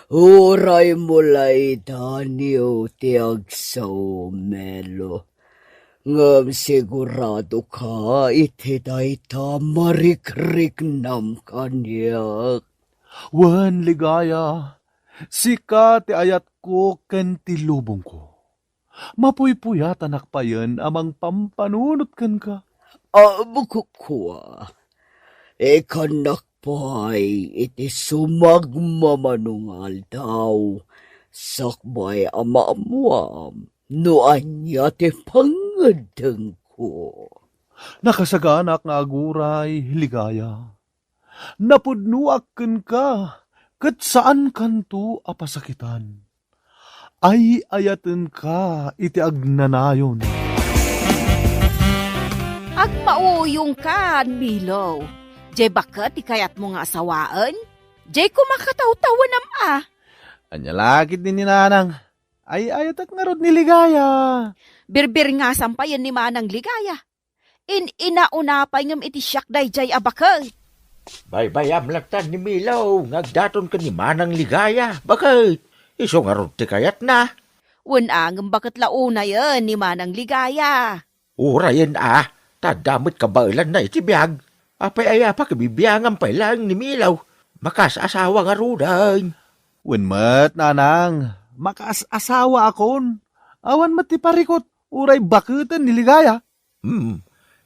Huray mulay danyo ti agsaw melo. Ngam sigurado ka iti dayta marikrik nam kanyak. Wan ligaya, sika ti ayat ko ken ti lubong ko. Mapuypuyat anak pa yan amang pampanunot ken ka. Bukukwa, ikanak pa'y iti sumagmamanungal daw. Sakbay amamuam, no anya ti pangadeng ko. Nakasaganak nga aguray, ligaya. Napudnuak ken ka, ket saan kanto apasakitan. Ay ayaten ka iti agnanayon. Agmauyong ka, Milaw. Jay bakit ikayat mo nga asawaan? Jay kumakataw-tawa nam Anya lagit din ni nanang. Ay ayatak nga rod ni ligaya. Birbir nga sampayan ni Manang Ligaya. Inaunapay ngam iti siyak day jay abakal. Baybayam lagtan ni Milaw, ngagdaton ka ni Manang Ligaya. Bakit? Iso nga rod ti kayat na. Ngam bakit launa yan ni Manang Ligaya. Urayan tadamit kabailan na iti biyag. Apay aya pa kabibiyangan pa lang ni Milaw. Makas asawa nga rudan. Wenmet nanang, makas-asawa akon. Awan mati parikot, uray bakutan ni ligaya.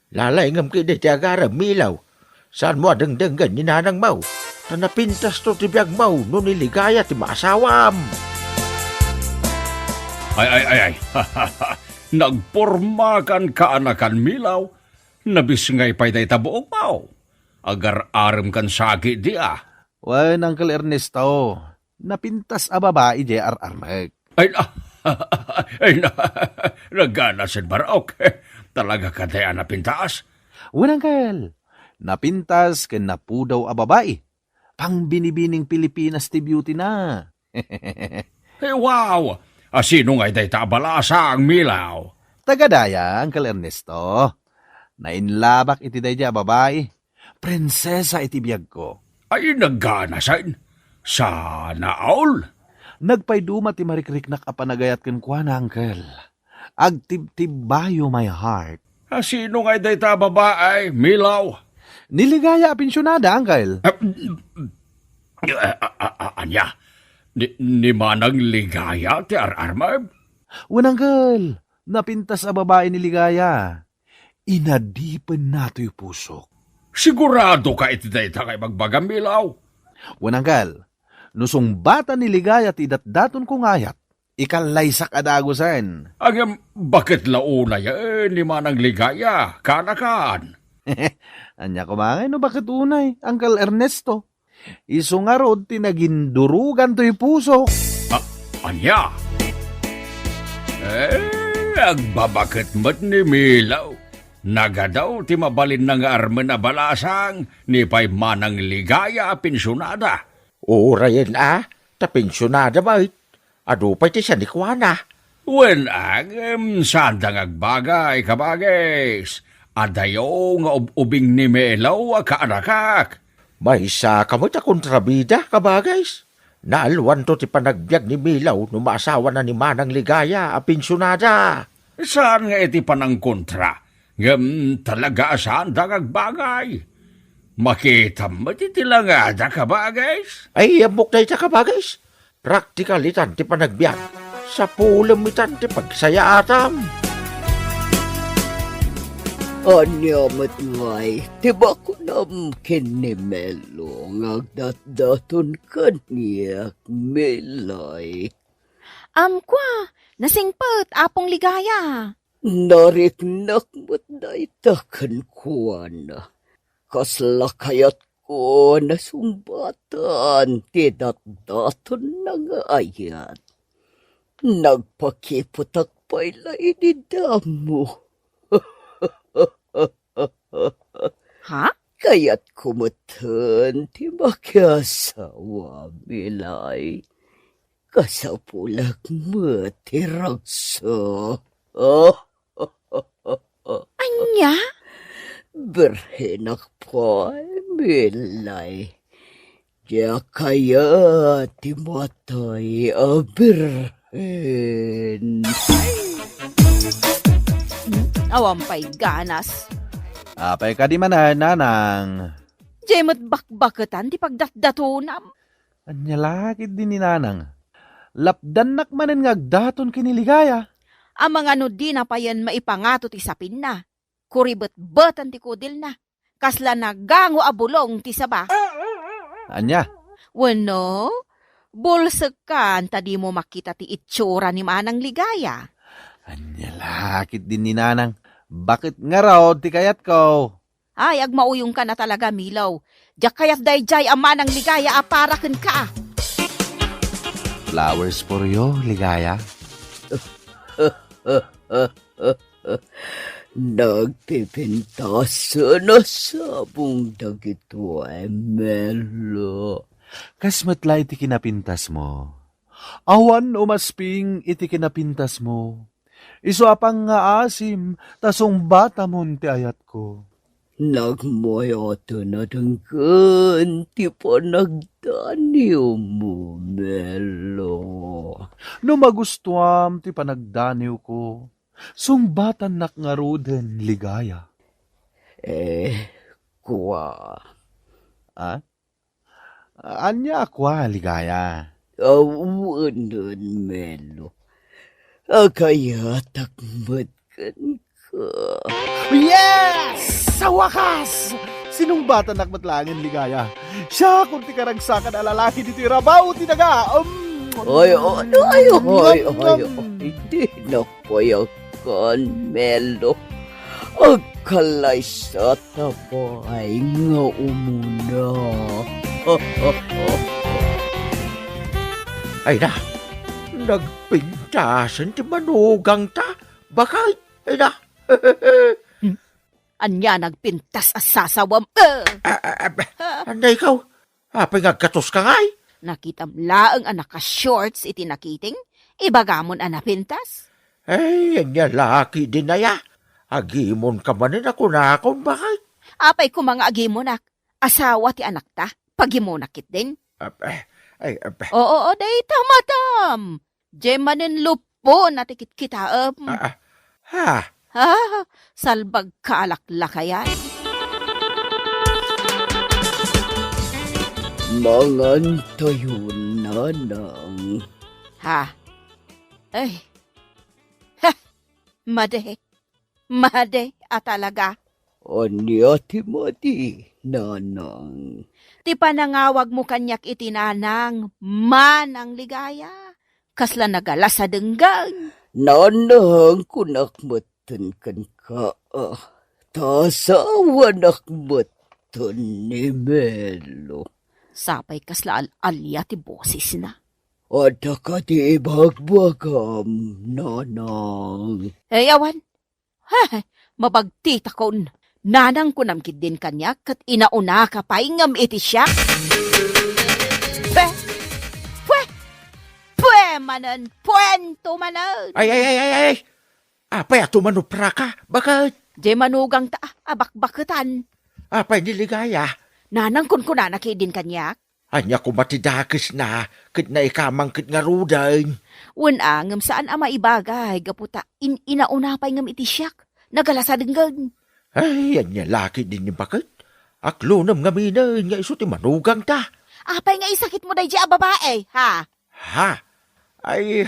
Lalay ngam kini ti agara Milaw. Saan mo adengdenggan ni nanang mau? Tanapintas to ti biyag mau no ni ligaya ti maasawam. Ay. Nagpormakan kaanakan Milaw. Nabisngay pa'y day tabuok mau. Agar arem kan sagi di Wen, Uncle Ernesto, napintas a babae di armek. Naganasin baraok. Talaga ka tayo napintaas. Wen, Uncle, napintas ken napudaw a babae. Pang binibining Pilipinas ti beauty na. Wow! Sino nga'y day tabalasa ang Milaw? Tagadaya, Uncle Ernesto. Nainlabak iti dayja babae. Prinsesa iti biyag ko. Ay nagganasin. Sana all. Nagpayduma ti marikriknak a panagayat ken kuana, Uncle. Agtibtibayo my heart. Sino nga'y day tababaay, Milaw? Niligaya a pensyonada, Uncle. Anya? Ni Manang Ligaya ti ararmab? Wen, Uncle, napintas a babae ni ligaya. Inadipen nato yung pusok. Sigurado ka iti dayta kay magbagang Milaw? Wen, Uncle, nusong bata ni ligaya ti datdaton kong ayat, ikalaysak adagusan. Bakit launa ni Manang Ligaya? Kanakan? Anya kumangay no bakit unay, Uncle Ernesto? Isungarod ti nagindurugan to yung pusok. Anya? Agbabakit mat ni Milaw. Nagadaw ti mabalin ng armen na balasang ni pay Manang Ligaya pensyonada. Urayan tapensyonada ba? Ado pa ti siya ni Kuana. Wen sandang agbagay kabagis. Adayo nga ubing ni Milaw kaanakak. May isa kamot a kontrabida kabagays. Naalwan to ti panagbiag ni Milaw no maasawa na ni Manang Ligaya pensyonada. Saan nga iti panang kontra? Talaga saan dagagbagay? Makita mo titilangada ka bagay? Ay, amok na ita ka bagay. Praktikal itan ti panagbiag. Sa pulam itan ti pagsaya atam. Anya matway, tiba ko nam kinimelo ngagdatdaton kaniyak milay. Kwa, nasingpet apong ligaya. Nariknak mo't na itakan kuwan. Kaslakayat ko na sumbatan, tidatdaton na nga ayat. Nagpakiputak pa'y lainidamo. Ha? Kaya't kumutan, ti makyasawa, milay. Kasapulag mo, ti ragso. Anya? Berhenak po, milay. Kaya kaya ti matay abirhen. Awampay ganas. Apay ka di manan, nanang. Jemot bakbaketan ti pagdatdatunam. Anya lakid din ni nanang. Lapdan nakmanen ngagdaton kiniligaya. Amang ano di na pa yan maipangato ti sapin na. Kuribet-betan ti kudil na. Kasla nagango abulong ti saba. Anya, Wano, bulsekan tadi mo makita ti itsura ni manang ligaya. anya lakid din ni nanang. Bakit nga raw ti kayat ko? Ay, agmauyong ka na talaga, Milaw. Diyak kayat dayjay ang manang ligaya aparaken ka. Flowers for you, ligaya. Nagpipintasan na sabong dagito ay melo. Kasmatla iti kinapintas mo. Awan umasping iti kinapintas mo. Isu apang nga asim, tasong bata mon ti ayat ko. Nagmoyoto na danggan, ti pa nagdaniw mo, melo. No magustuam ti panagdaniw ko. Sungbatan nakngaruden ligaya. Kwa. Ah? Anya akwa ligaya. Awanan, melo. Kaya takmat kan ka. Yes! Sa wakas! Sinungbatan nakmatlangin ligaya. Siya kung ti karagsakan a lalaki dito rabaw ti daga. Ay, hindi na payakan, melo. Agkalay sa tabay nga umuna. Ay na, nagpintasan ti manugang ta. Bakit? Ay na. Anya nagpintas asasawam. Anday ikaw? Apay nga gatos ka ngay? Nakitam laang anak ka shorts iti nakiting. Ibagamon anapintas. Ay, anya laki din na ya. Agimon ka manin ako na akong bakit? Apay ko mga agimonak. Asawa ti anak ta. Pagimonakit din. Oo, day tamatam. Jemanin lupo na tikit kita. Ha? Salbag kalaklakayan. Mangan tayo nanang. Ha? Ay. Ha! Made. Made atalaga. Anya ti madi, nanang. Ti panangawag mo kanyak itinanang manang ligaya. Kasla nagala sa denggang. Nanang kunakmatan kan ka. Tasawa nakmatan ni Melo. Sapay kasla alya ti boses na. Ada ka ti ibagbagam, nanang. Awan. Ha, mabagtita kon. Nanang kunamkid din kanyak kat inauna ka paingam iti siya. Pwe manan, puwento manan. Ay. Apay ato manupra ka. Bakit? Di manugang ta, abakbaketan. Apay niligaya. Nanang kun kunanakid din kanyak. Anya ko matidakis na. Kit na ikamang kit nga rudain. Unangam saan ama ibagay, gaputa inauna paingam iti siyak. Nagalasadenggan. Ay, anya laki din ni bakit? Aklo nam nga minay nga iso ti manugang ta. Apay nga isakit mo day di a babae, ha? Ha? Ay,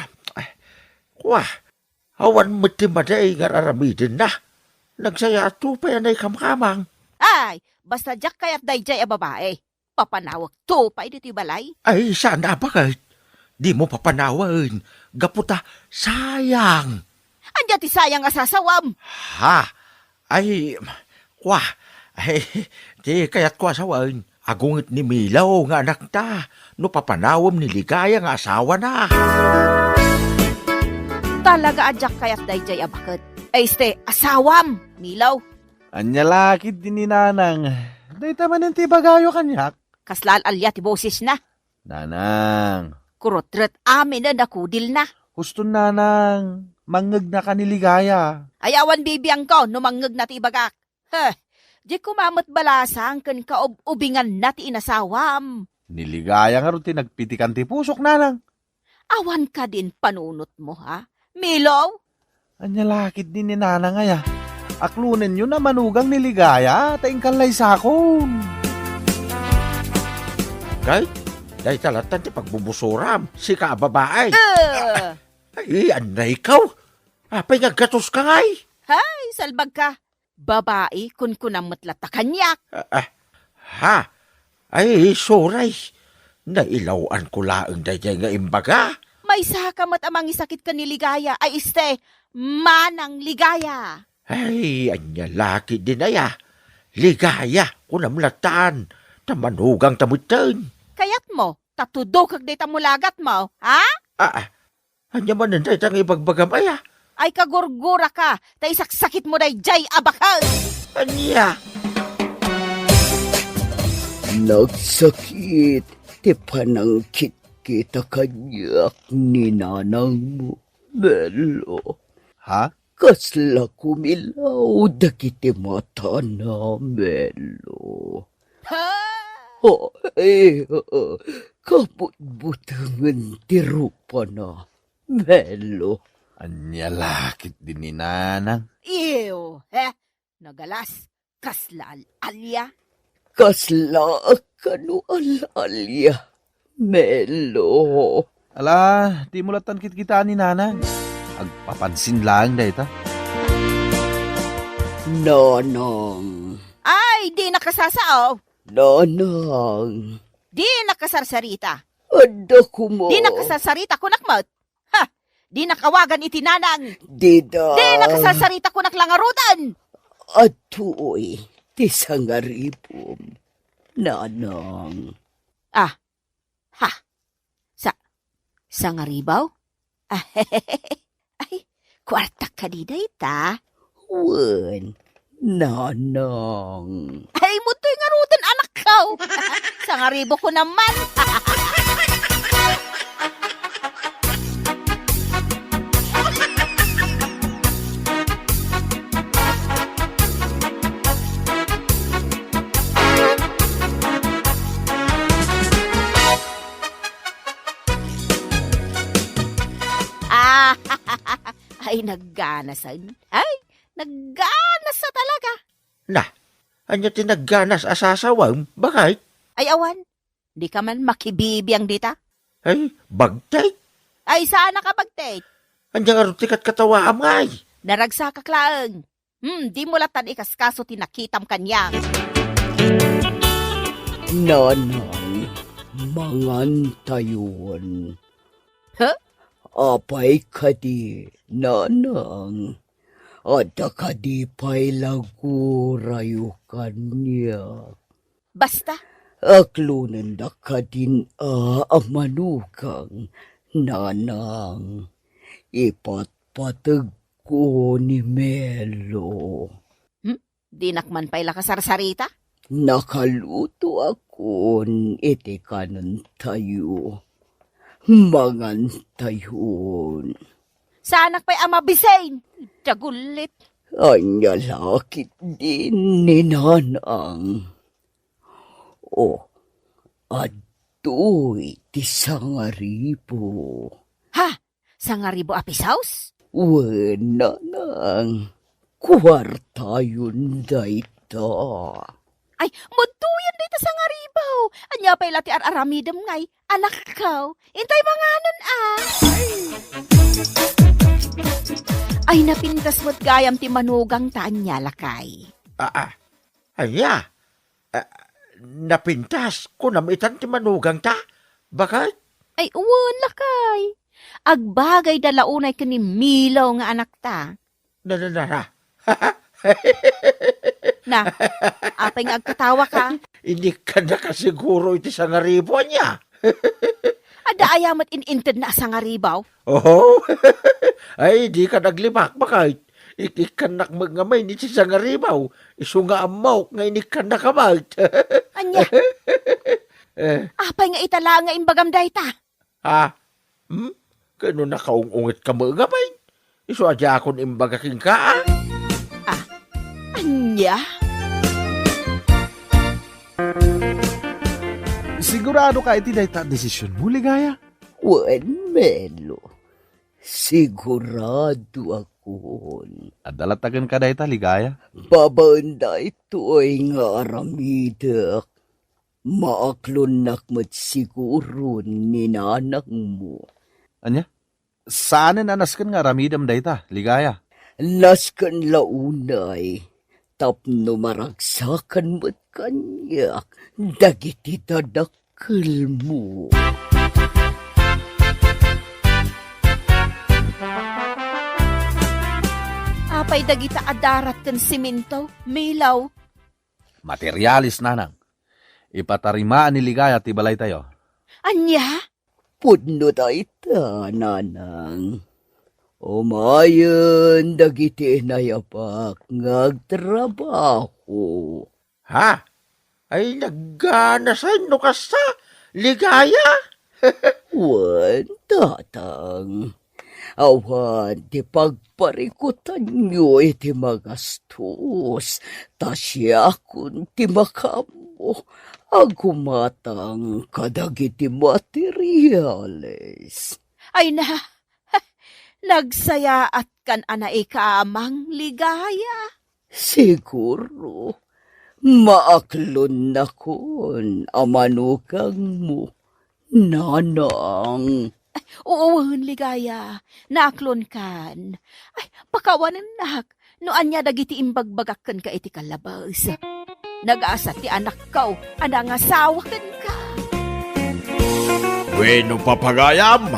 awan mo ti maday nga raramidin na. Nagsaya ato pa yan ay kamkamang. Ay, basta jak kayat day di a babae. Papanawag to pa iti balay. Ay, sana bakit? Di mo papanawan. Gaputa, sayang. Anya ti sayang asasawam. Ha? Ay, di kaya't kwa sawan. Agungit ni Milaw nga anak ta. No papanawam ni Ligaya nga asawa na. Talaga adyak kayat dayjay abaket. Este, asawam, Milaw. Anya lakid din ni nanang. Dayta manen ti bagayo kanyak. Kaslal alya ti boses na. Nanang. Kurotret amin na nakudil na. Gusto nanang. Mangag na kaniligaya. Ayawan bibiyang ko, numangag na ti bagak. Di kumamot balasang kan kaubingan na ti inasawam. Niligaya nga ron ti nagpitikan ti pusok nanang. Awan ka din panunot mo, ha? Milaw? Anya lakit din ni nanang ay aklunen yun na manugang niligaya, taing kalay sakon. Kay, dahil talatan ti pagbubusuram, si kababaay. Ay, anay ikaw. Apay nga gatos ka ngay. Ay, salbag ka. Babae, kun kunamot lata kanyak. Ha? Ay, soray. Nailawan ko laang dayay nga imbaga. May sakamat amang isakit ka ni ligaya, ay este, manang ligaya. Ay, anya laki din aya. Ligaya, kunamlatan. Tamanugang tamutan. Kayat mo, tatudokag day tamulagat mo, ha? Anya man nanday tang ibagbagam aya. Ay kagurgura ka, ta isaksakit mo day jay abakal. Anya? Nagsakit, ti panangkit kita kanyak ni nanang mo, Melo. Ha? Kasla kumilaw, dakiti mata na, Melo. Ha? Ay, kaput-butangan ti rupa na, Melo. Anya lakit din ni nanang. Ew, nagalas, kasla alya. Kasla kanu alalya, Melo. Ala, di mo latan kita ni nanang. Agpapansin lang dahi ta. Nanang, Ay, di nakasasao. nanang, Di nakasarsarita. ada ko mo. Di nakasarsarita kunakmat. Ha, di nakawagan itinanang. Dida. Di nakasarsarita kunaklangarutan. Atoy, ti sangaripom, nanang. Ha, sangaribaw? Ay, kwarta ka di dayta. Wen, nanang. Ay, mutoy nga rutan anak kaw. Sangaribo ko naman. Ay, nagganasan. Ay, nagganas na talaga. Na, anya tinagganas asasawang, bakit? Ay, awan, di ka man makibibiyang dita. Ay, bagtay. Ay, sana ka bagtate. Anya nga rutikat katawa amay. Naragsa ka klaang. Di mo latan ikaskaso tinakitam kanya. Nanang, mangantayon. Huh? Apay kadi, nanang. Ada kadi pay lagurayo kanya. Basta, Aklunan da kadin amanukang, nanang. Ipatpatag ko ni Melo. di nakman pa'y lakasarsarita. Nakaluto akon iti kanan tayo. Mangantayon. Sanak pa'y amabisain. Dagulit. Anya lakit din ni nanang. O, adoy ti sangaripo. Ha? Sangaribo apis house? Wen nanang. Kwarta yun dayta. Ay, mutuyan dito sa ngaribaw. Anya pa'y lati aramidam ngay. Anak kaw. Intay manganan Ay, napintas mo't gayam ti manugang tanya lakay. Anya, napintas ko namitan ti manugang ta. Bakit? Ay, uwan lakay. Agbagay dalaunay ka ni Milaw nga anak ta. Na, apay nga agkatawa ka. Hindi ka nakasiguro iti sa ngaribo niya. Ada ayamat ininted na sa ngaribaw. Oh, ay di ka naglimak bakit? Ikikanak magngamay ni si sa ngaribaw. Isu nga amaw nga inikan nakamag. Anya, apay nga itala nga imbagam dayta. Ha? Kano nakaungungit ka magngamay? Isu adya akong imbaga king ka. Anya? Sigurado ka iti dayta desisyon mo, Ligaya? Wen, Melo. Sigurado akon. Adalatagan ka dayta, Ligaya? Babanda ito ay nga aramidak. Maaklon nakmat siguro ni nanang mo. Anya? Saan anas kan nga ramidam dayta, Ligaya? Naskan launay. Tapno maragsakan mo't kanyak. Dagiti dadakkel mo. Apay dagita adarat ken simento, milaw. Materialis, nanang. Ipatarimaan ni Ligaya ti balay tayo. Anya? Pudno dayta, nanang. Umayon, dagiti nayapak ngagtrabaho. Ha? Ay nagganasan no kasta, Ligaya? Wan, tatang. Awan, di pagparikutan nyo iti magastos. Tasyakon ti makamo. Agumatang kadagiti materials. Ay na, nagsayaat kan anay kaamang Ligaya. Siguro, maaklon na kon amanukang mo, nanang. Oo, Ligaya, naaklon kan. Ay, pakawanan nak, noan niya dagiti imbagbagakan ka iti kalabas. Nag-aasat ti anak kaw, anang asawakan ka. Bueno papagayam,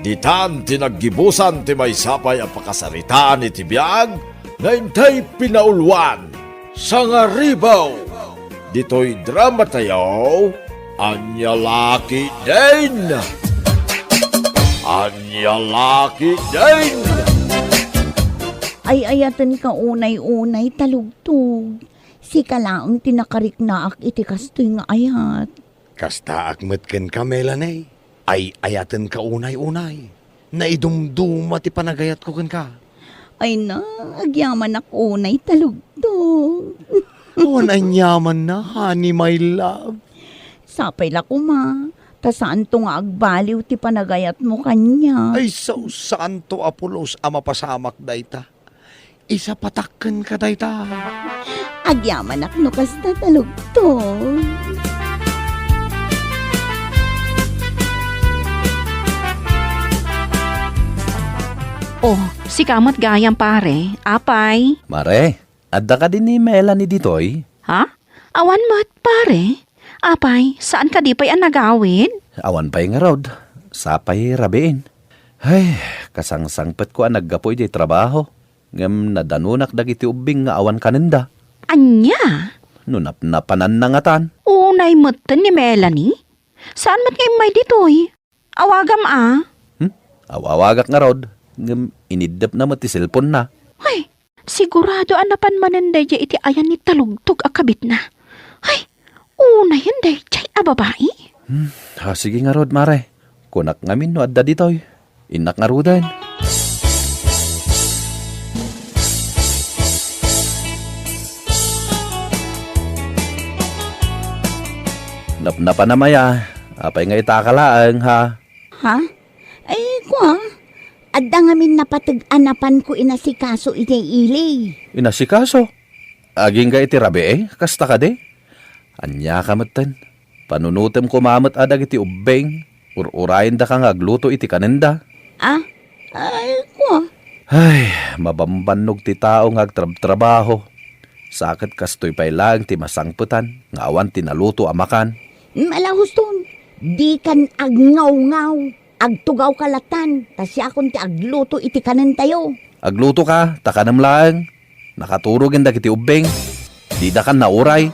ditan tinaggibusan ti may sapay ang pakasaritaan iti biyag, na intay pinaulwan, sa ngaribaw. Dito'y drama tayo, Anya Laki din! Anya Laki din! Ay ayatan ka unay-unay talugtog. Si kalaang tinakarik na ak iti kastoy nga ayat. Kasta akmetken ka, Melanie. Ay ayatan ka unay-unay. Naidumduma ti panagayat ko ken ka. Ay na, agyaman ak unay talugtog. Anyaman na, honey, my love. Sapay la kuma. Ta saan to nga agbaliw ti panagayat mo kanya. Ay, so santo Apolos ama pasamak dayta. Isa patakken ka dayta. Agyaman ak no kasta talugtog. Oh, si kamot gayang pare, apay. Mare, adda ka din ni Melanie ditoy? Ha? Awan mat pare? Apay, saan ka di pa'y ang nagawid? Awan pa'y nga rod. Sapay rabiin. Ay, kasangsangpet ko ang naggapoy di trabaho. Ngam nadanunak dagiti ubing nga awan kanenda. Anya? Nunap-napanan na nga tan. Unay mutten ni Melanie? Saan mat ngayon may ditoy? Awagam Awawagak nga rod. Ngam inidap na mo ti cellphone na. Ay, sigurado anapan manenday di iti ayan ni talugtog akabit na. Ay, unay hindi jay ababae. Sige nga rod, mare. Kunak ngamin no adda ditoy. Inak nga rodan. Napnapa na maya. Apay nga itakalaang ha. Ha? Ay, kwa. Adda ngamin napatag-anapan ko inasikaso iti ili. Inasikaso. Aging ga iti rabi kasta ka de. Anya kamatan. Panunutem ko mamat adag iti ubeng. Urayin da ka nga agluto iti kanenda. Ah? Ay, kwa. Ay, mabambanog ti tao nga agtrabaho. Sakit kastoy pay lang ti masangputan. Nga awan tinaluto amakan. Malahuston. Di kan agngaw-ngaw. Agtugaw kalatan. Kasi akong ti agluto iti kanan tayo. Agluto ka, takanam lang. Nakaturog inda kiti ubeng. Di da kan nauray.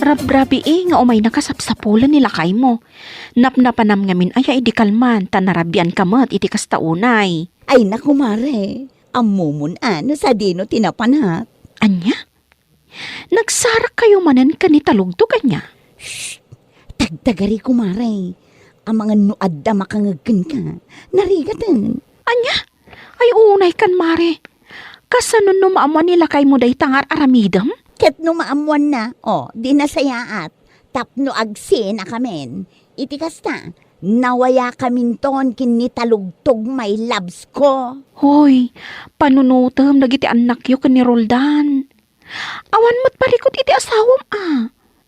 Rab-rabi nga umay nakasapsapulan nila kay mo. Napnapanam ngamin ay di kalman, tanarabian kamat iti kastaunay. Ay naku mare. Amumun ano sa dino tinapanhat. Anya? Nagsarak kayo manan ka ni talugtog anya? Tagtagari ko mare. Ang mga nuad da makangagkan ka. Narigatan. Anya? Ay unay kan mare. Kasano no maamuan nila kay mo day tangar aramidam? Ket no maamuan na, di nasayaat. Tapno agsi na kamen. Iti kasta, nawaya kamin ton kinitalugtog may labs ko. Hoy, panunutam dagiti anak yo ken ni Roldan. Awan mo't parikot iti asawam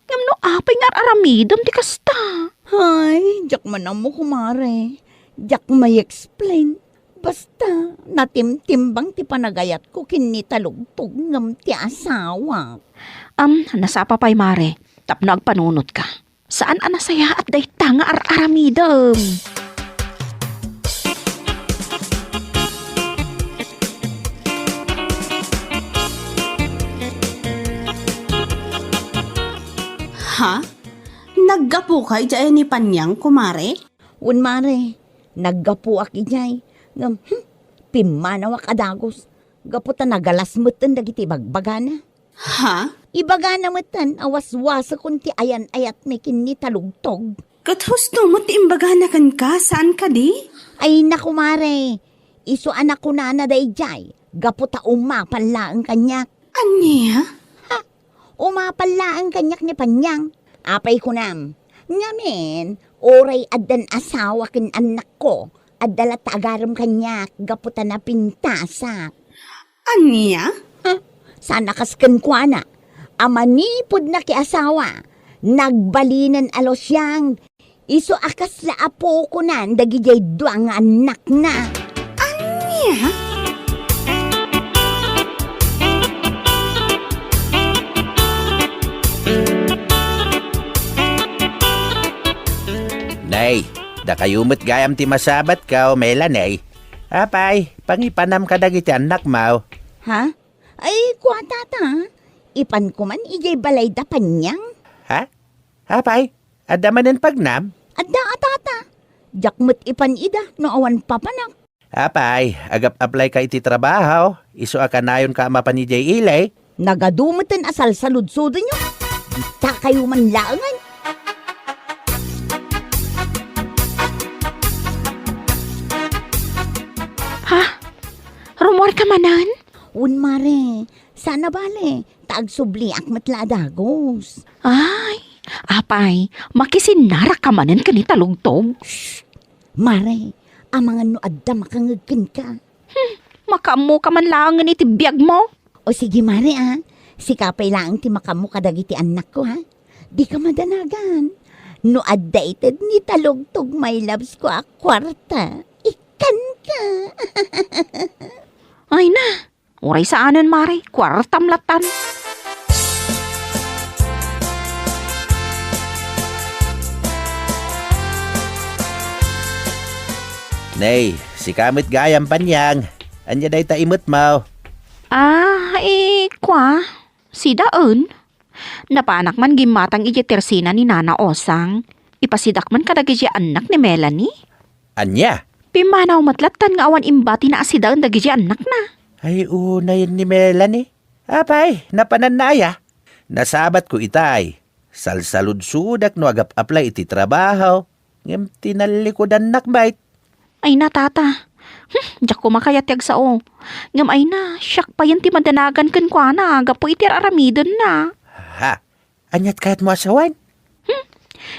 Ngam no apay nga aramidam ti kasta. Hay, jak man mo kumare. Jak may explain. Basta, natimtimbang ti panagayat ko kinitalugtog ngam ti asawa. Nasapa pa'y mare, tapno agpanunot ka. Saan anasaya at day tanga aramidam? Ha? Naggapo kay dyan ni Panyang, kumare? Un mare, naggapu aki jay. Ngam, pimanawak adagos. Gaputa nagalasmutan dagiti bagbagana. Ha? Ibagana matan awas-wasa kunti ayan-ayat may kinitalugtog. Kathusto mo ti imbagana kan ka, saan ka di? Ay naku mare, iso anak ko na day jay. Gaputa umapala ang kanyak. Anya? Umapala ang kanyak ni Panyang. Apay ko nam. Ngamen, oray adan asawa kin anak ko. Adala tagaram kanyak, gaputa na pintasa. Anya? Sana kasken kwa na. Amanipod na ki asawa. Nagbalinan alos yang. Iso akas la apo ko nan, dagijay duang anak na. Anya? Nay, da kayumot gayam ti masabat ka o Melanay. Apay, pangipanam ka dagiti anak mau. Ha? Ay, kwa tata. Ipan ko man ijay balay da Panyang. Ha? Apay, adamanan pagnam? Adda atata. Jakmut ipan ida, no awan papanak. Apay, agap-apply ka iti trabaho. Iso akanayon ka mapan ni Jay Ilay. Nagadumutan asal sa ludsudo nyo. Di ta kayo man laangan. Ha? Rumor ka manan? Un mare, sana bale, tagsubli akmat ladagos. Ay, apay, makisinara ka manan kanitalugtog. Mare, amang ano adda makangagkin ka. Makamu ka man langan iti biyag mo. O sige mare sikapay lang ti makamu kadagiti anak ko ha. Di ka madanagan. No adda ited ni talugtog my loves ko kwarta. Ikan ka. Ay na, uray saanan mare, kwartam latan. Nay, si kamit gayam Panyang. Anya day ta imot mau. Kwa, si Daon. Napanak man gimatang iji tersina ni Nana Osang. Ipasidak man kadagi anak ni Melanie. Anya? Pimanaw matlatan nga awan imbati na si Daon dagi anak na. Ay, unay ni Melanie. Apay, napananaya. Nasabat ko itay. Salsalud-sudak no agap-apply iti trabaho. Ngem tinalikodan nakbait. Ay na, tata. Diyak ko makayatyag sao. Ngam ay na, siyak pa yan ti madanagan kan kwa na. Gapo itir aramidon na. Ha? Anyat kahit mo asawan?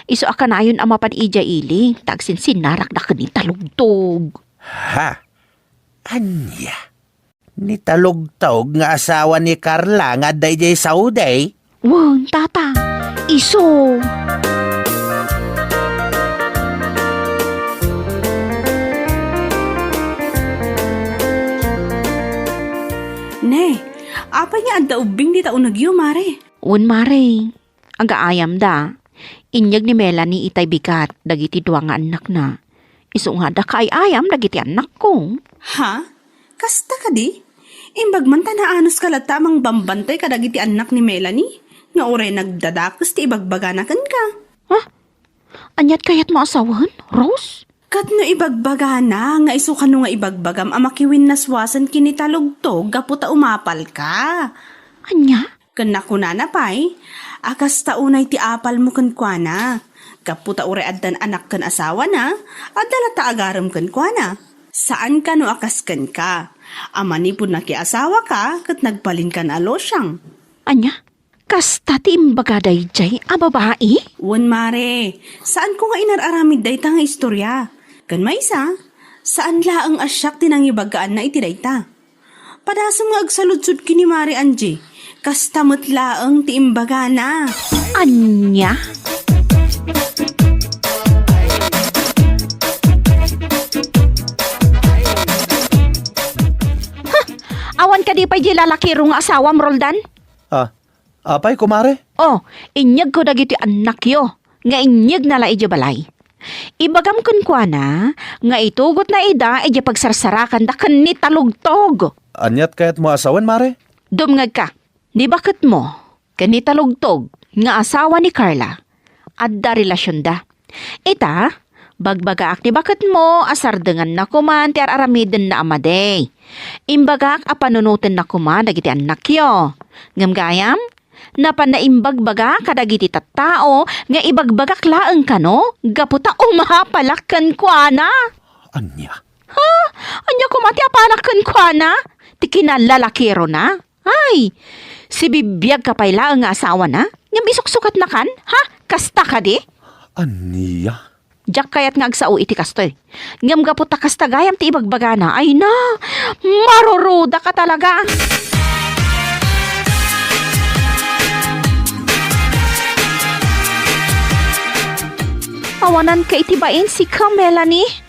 Iso aka na ayon amapan ija ili. Tagsin sinarak na kanitalugtog. Ha? Anya? Nitalugtog nga asawa ni Carla nga dayjay sauday? Wan, tata. Iso. Ne, apa niya adda ubing di taon nagyo, mare? Wan, mare. Agaayam da. Inyag ni Melanie itay bigat. Dagiti duwa nga anak na. Iso nga da kay ayam dagiti anak ko. Ha? Kasta ka di? Imbag man tanaanos ka latamang bambantay kadagiti anak ni Melanie? Nga oray nagdadakos ti ibagbaganakan ka. Ha? Anyat kayat mo asawan, Rose? Kat no ibagbagana, nga iso ka no nga ibagbagam amakiwin naswasan kinitalugtog, gaputa umapal ka. Anya? Kana kunana pay, akas taunay ti apal mo kankwana. Kaputa ure addan anak kan asawa na, adala ta agaram kankwana. Saan ka no akas kan ka? Amani po nakiasawa ka kat nagbalin ka na alosyang. Anya, kasta ti imbaga dayjay a babae? Wan mare, saan ko nga inararamid dayta nga istorya? Kan maysa, saan laang asyak tinangibagaan na itidayta? Padasam nga agsaludsud kini Mare Angie, kastamot laang ti imbaga na. Anya? Awan ka di pa di lalaki rong asawam, Roldan? Apay, kumare? Oh, inyag ko dagiti anak yo. Nga inyag nala ija balay. Ibagam kun kwa na, nga itugot na ida ija pagsarsarakan da kan ni talugtog. Anyat kayat mo asawan, mare? Dumngag ka, di bakit mo? Kani talugtog, nga asawa ni Carla. Adda relasyon da. Ita, bagbagaak ni bakit mo, asardengan na kuman, ti aramiden na amaday. Imbagak apanunutin na kuman, dagiti anak yo. Ngamgayam, napanaimbagbaga kadagiti tattao, nga ibagbagak laeng kano, gaputa umahapalakkan kwa na. Anya? Ha? Anya kumati apalakkan kwa na? Ti kinalalakiro na? Ay, si bibiyag kapay laeng nga asawa na? Ngam isuksukat na kan? Ha? Kasta ka di? Anya? Jak kayat nga agsao iti kastoy. Ngam gaputa kastagayam ti ibagbaga na. Ay na, maruruda ka talaga. Awanan ka itibain si ka, Melanie.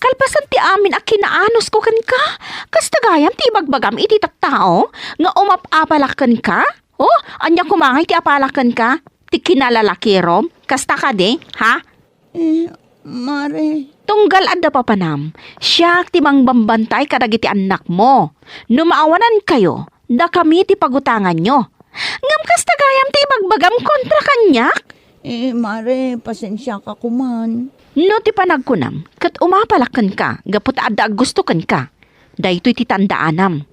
Kalpasan ti amin a kinaanos ko kan ka. Kastagayam ti ibagbagam iti tattao nga umapapalakan ka. Oh, anya kumangay ti apalakan ka. Ti kinalalakirom. Kasta ka di, ha? Mare. Tunggal adda pa panam. Siya ti mangbambantay kadagiti anak mo. Numaawanan kayo, da kami ti pagutangan nyo. Ngam kastagayam ti ibagbagam kontra kanyak. Mare, pasensya ka kuman. No ti panagkunam, kat umapalakan ka, gapot adda gusto kan ka. Daytoy ti tandaanam.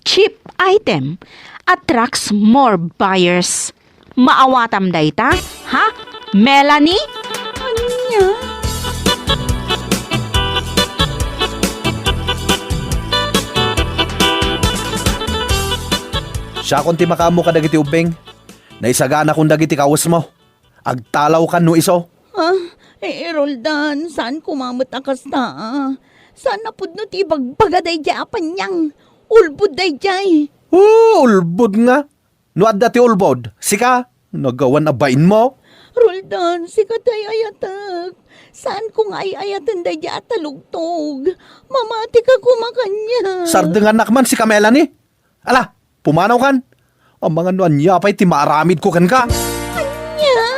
Cheap item attracts more buyers. Maawatam dayta, ha? Melanie? Anya? Siya kung ti makamo ka dagiti ubeng. Naisagana kung dagiti kawas mo. Agtalaw ka no iso. Roldan, saan kumamot ang kasta? Saan napod no ti bagbaga day dya apanyang? Ulbud day jay. Ulbod nga. No adda ti ulbod. Sika, nagawan na bain mo. Roldan, sikat ay ayatag. Saan ko nga ay ayatan day dya at talugtog? Mamati ka kumakanya. Sardengan nakman si Melanie. Ala, pumanaw kan. Ang mga nuanya pa'y ti maaramid ko kan ka. Anya?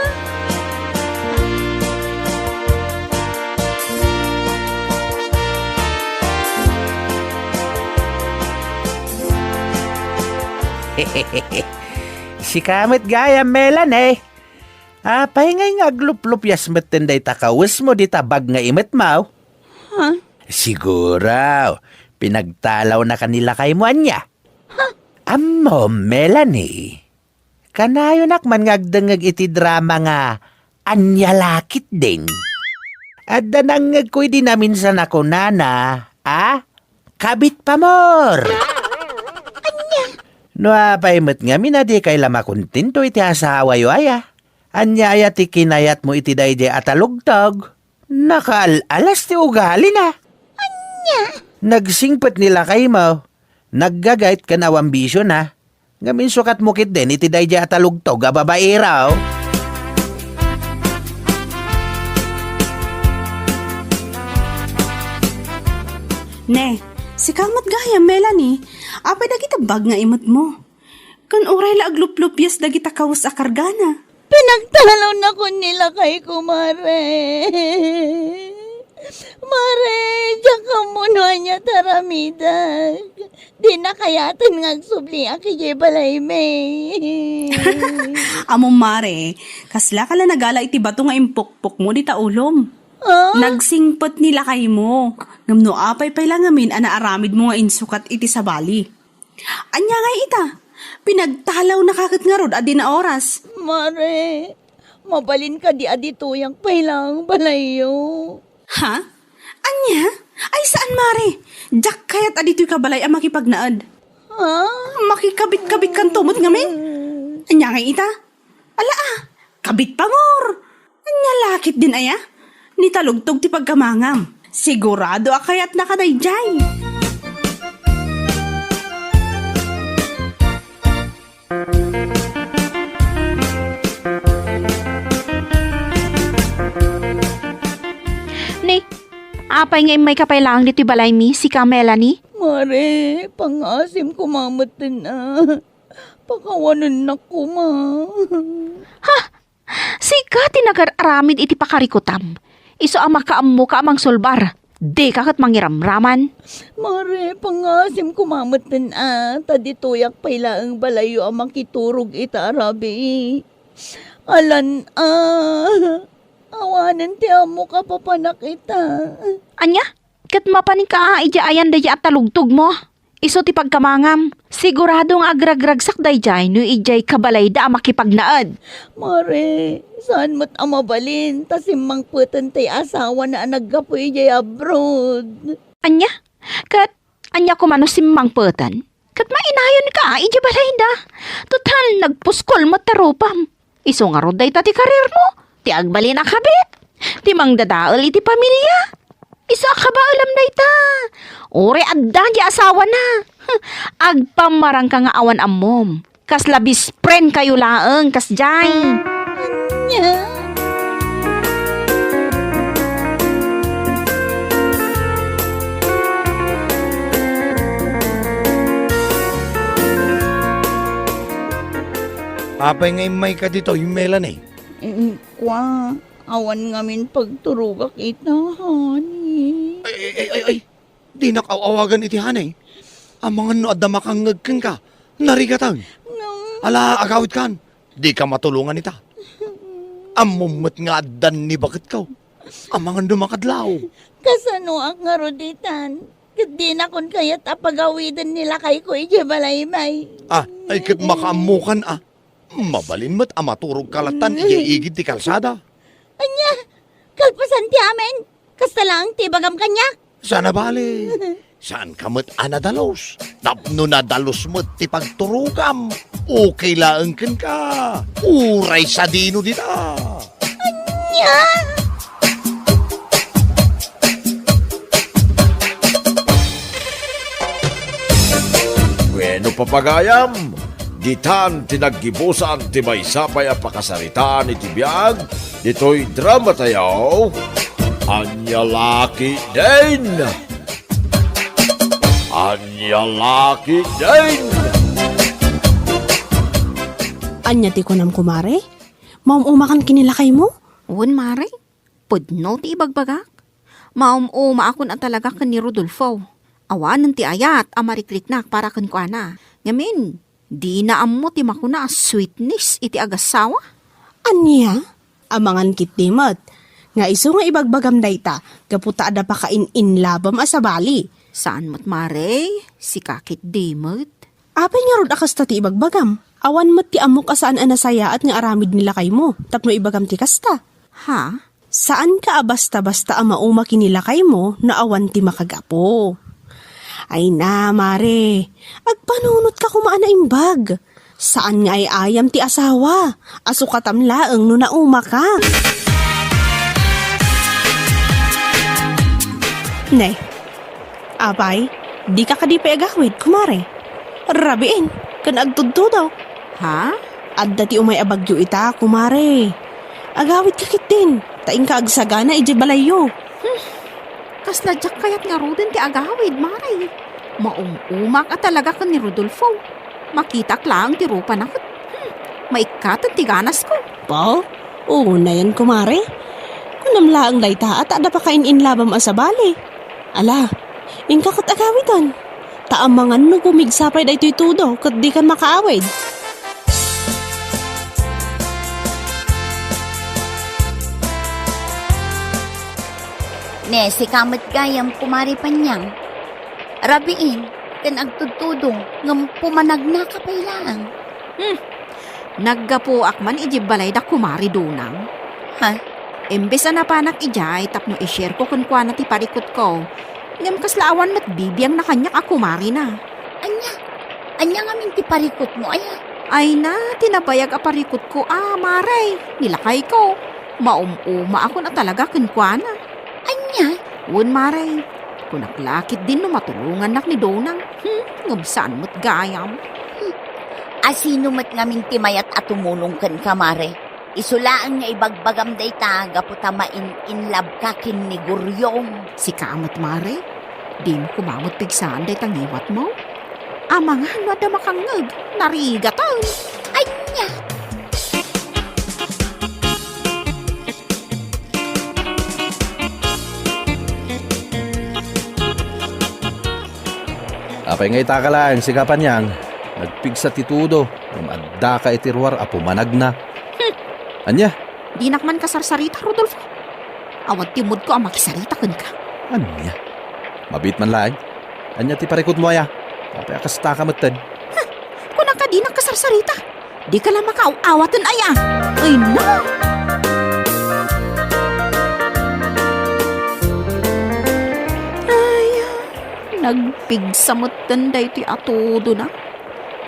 Si kamit gaya Melanie. Apay ngay nga glup-lup yasmet tenday takawis mo di tabag nga imet mau. Ha? Siguro, pinagtalaw na kanila kay mo anya. Amo, Melanie. Kanayo nakman ngagdangag iti drama nga anya lakit ding. At danangag ko'y di namin sa nako nana, kabit pa mor. No apaymet nga minadi kay lamakuntinto iti asawa yo aya. Anya aya ti kinayat mo iti dayde atalugtog. Nakaalas ti ugali na. Anya? Nagsingpet nila kay mo. Naggagait ka na ambisyo na. Ngamin sukat mukit din iti dayde atalugtog a babae raw. Ne, si kamot gaya, Melanie. Apay dagita bag nga imot mo. Kan oray la aglup-lupyas dagita kawas a kargana. Pinagtalaw na ko nila kay kumare. Mare, diyan ka muna niya taramidag. Di na kayatan ngagsubli ang kijibalay may. Amo mare, kasla ka la nagala iti bato nga impukpok mo di taulom. Nagsingpot nila kay mo. Ngamno apay pay lang amin anaaramid mo nga insukat iti sabali. Anya nga ita, pinagtalaw na kakat nga rod adi na oras. Mare, mabalin ka di adi tuyang pailang balayo. Ha? Anya? Ay, saan, Mare? Jack kaya't adito'y kabalay ang makipagnaad. Ha? Makikabit-kabit kan tumot ngamin. Anya kay ita? Ala kabit pa mor. Anya lakit din aya. Nitalugtog ti pagkamangam. Sigurado akayat nakadayjay. Ni, apay nga may kapailangan dito balay mi, si ka Melanie? Mare, pangasim kumamatan na. Pakawanan na ko, ma. Sika tinag-aramid iti pakarikutam. Iso ang makaammo ka amang sulbar. Di ka kat mangiramraman. Mare, pangasim kumamatan na. Tadituyak pailaang balayo ang makiturog ita, Arabi. Alan, awanan ti amo ka papanak ita. Anya, kat mapaning ka ija ayan daya at talugtog mo. Iso ti pagkamangam. Siguradong agragragsak dayjay no ijay kabalay da makipagnaad. Mare, saan mo't amabalin? Tasimang putan tay asawa na naggapoy jay abroad. Anya, kat anya ko mano simmang petan. Kat mainayon ka ija balay da. Total nagpuskol mo tarupam. Iso nga roday ta ti karir mo. Ti agbalin akabit. Ti mangdadaol iti pamilya. Isa ka ba alam na ita? Ore adda di asawa na. Agpamarang ka nga awan amom. Kas labis friend kayo laeng, kas jay. Nya. Apay ngay may ka dito, yung Melanie. Kwa, awan ngamin pagturugak ita, honey. Ay. Di nakawawagan iti hanay. Ang mga no adda makangagkan ka. Narigatan. Ala, agawit kan. Di ka matulungan ita. Amumot nga addan ni bakit ka. Ang mga dumakadlaw. Kasano ang nga roditan? Di na kun kayat apagawidan nila kay ko ije balaymay. Ay kat makaamukan Mabalin mo't amaturog kalatan igid ti kalsada. Anya, kalpasan ti amin. Kasta lang ti bagam kanyak. Sana bali. Saan ka mo't anadalos? Tapno na dalos mo't ti pagturugam. Okay laeng ken ka. Uray sa dino dita. Anya! Bueno, papagayam, ditan tinaggibusan ti may sapay a pakasaritaan iti biyag, dito'y drama tayo, Anya Laki din! Anya Laki din! Anya ti kunam kumare? Maumakan kinilakay mo? Uwan mare, pudno ti ibagbagak. Maumuma akon at talaga kan ni Rodolfo. Awanan ti ayat amarikliknak para kan ko ana. Ngamin, di na ammo ti makuna sweetness iti agasawa. Anya? Amangan kit dimot. Nga iso nga ibagbagam dayta, gaputa ada pa kain inlabam asabali. Saan mo't mare? Si kakit dimot. Apay nga rod akas ti ibagbagam. Awan mo't ti amok asaan anasaya at nga aramid nila kay mo, tapno ibagam ti kasta. Ha? Saan ka basta-basta ang mauma kinila kay mo na awan ti makagapo? Ay na, mare, agpanunot ka kumaan na imbag. Saan nga ay ayam ti asawa? Asukatam laeng no nauma ka. Ne, apay, di ka kadipa agawid, kumare. Rabiin, kan agtudto daw. Ha? Adda ti umay abagyo ita, kumare. Agawid kakit din, taing ka agsagana ije balayo. Kas nadyak kayat nga rodin ti agawid, mare. Maumumak at talaga ka ni Rodolfo. Makitak lang ti rupa na kat. Maikatan ti ganas ko. Po? Oo na yan, kumare. Kunam laang dayta at ada pa kain inlabam asabali. Ala, ingkakot agawidan. Taamangan no gumigsapay da ito'y tudo kat di kan makaawid. Ne, si kamat gayam kumari panyang. Rabiin, kan agtudtudong ngam pumanag na kapailang. Naggapo akman iji balay da kumari dunang. Ha? Imbes na panak ijay tapno i-share ko kun kwa na ti parikot ko. Ngam kaslaawan mat bibiyang na kanyak ako mari na. Anya nga min ti parikot mo, aya. Ay na, tinabayag aparikot ko, maray. Nilakay ko. Maumuma ako na talaga kinkwana. Anya? Wun maray. Kunaklakit din no matulungan nak ni Donang. Ngumsaan mo't gayam. Asino mat nga min ti mayat at tumulong kan kamare. Isulaan nga ibagbagam day ta, gaputa in love ka kin ni Guryong. Si kamat maray. Di mo kumamot pigsaan day tangiwat mo. Amang ano da makangag. Narigatan. Anya? Apay nga itaka lang, sigapan niyang. Nagpigsa titudo. Umadda ka itirwar, apumanag na. Anya? Di nakman kasarsarita, Rodolfo. Awad timod ko ang makisarita kan ka. Anya? Mabit man lang. Anya ti parikot mo aya. Apay akasta ka matad. Kung ka di nakasarsarita, di ka lang makaaawatan aya. Ay na! Ay, nagpigsamatan da iti atodo na.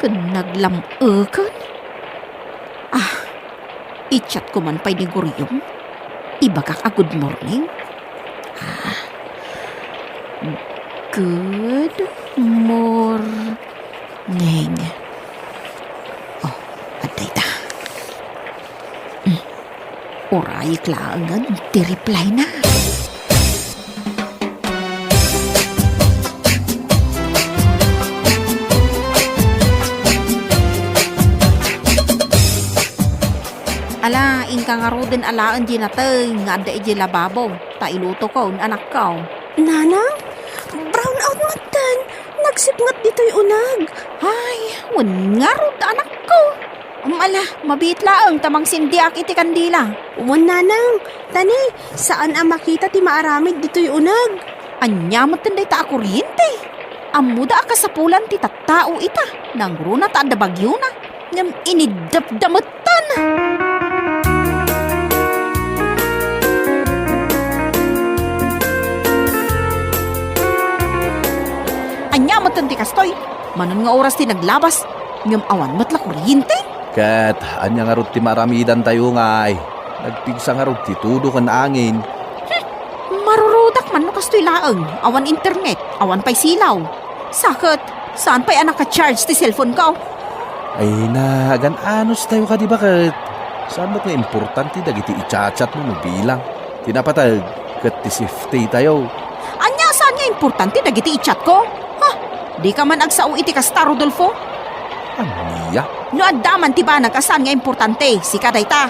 Kun naglamukan. I-chat ko man pa'y ni Guryong. Ibagak a good morning. Good morning. Oh, aday ta. Oray klangan, di-reply na. Ala, ingka nga ro din alaan di natay, nga da iji lababo. Ta iluto ko, anak ko. Nanang? Brown out matan. Nagsipngat dito'y unag. Ay, wan nga ro da anak ko. Ala, mabit laang tamang sindiak iti kandila. Uwan nanang. Tani, saan ang makita ti maaramid dito'y unag? Anya matanday ta akuryente. Amuda akasapulan ti tattao ita. Nangruna ta da bagyo na. Ngam inidapdamutan. Anya matanti kastoy. Manon nga oras ti naglabas. Ngam awan matla kuryente. Kat, anya nga rot ti maramidan tayo nga ay. Nagpigsa nga rot ti tudo kan angin. Marurudak man no kastoy laang. Awan internet. Awan pa'y silaw. Sakit. Saan pa'y anak ka-charge ti cellphone ko? Ay na, anos tayo ka di bakit? Saan ba't nga importante dagiti i-chat mo bilang? Tinapatag, kat ti safety tayo. Anya saan nga importante dagiti i-chat ko? Ha? Di ka man agsao iti kasta, Rodolfo? Aniya? No addaman ti ba nagkasan nga importante, si kadayta.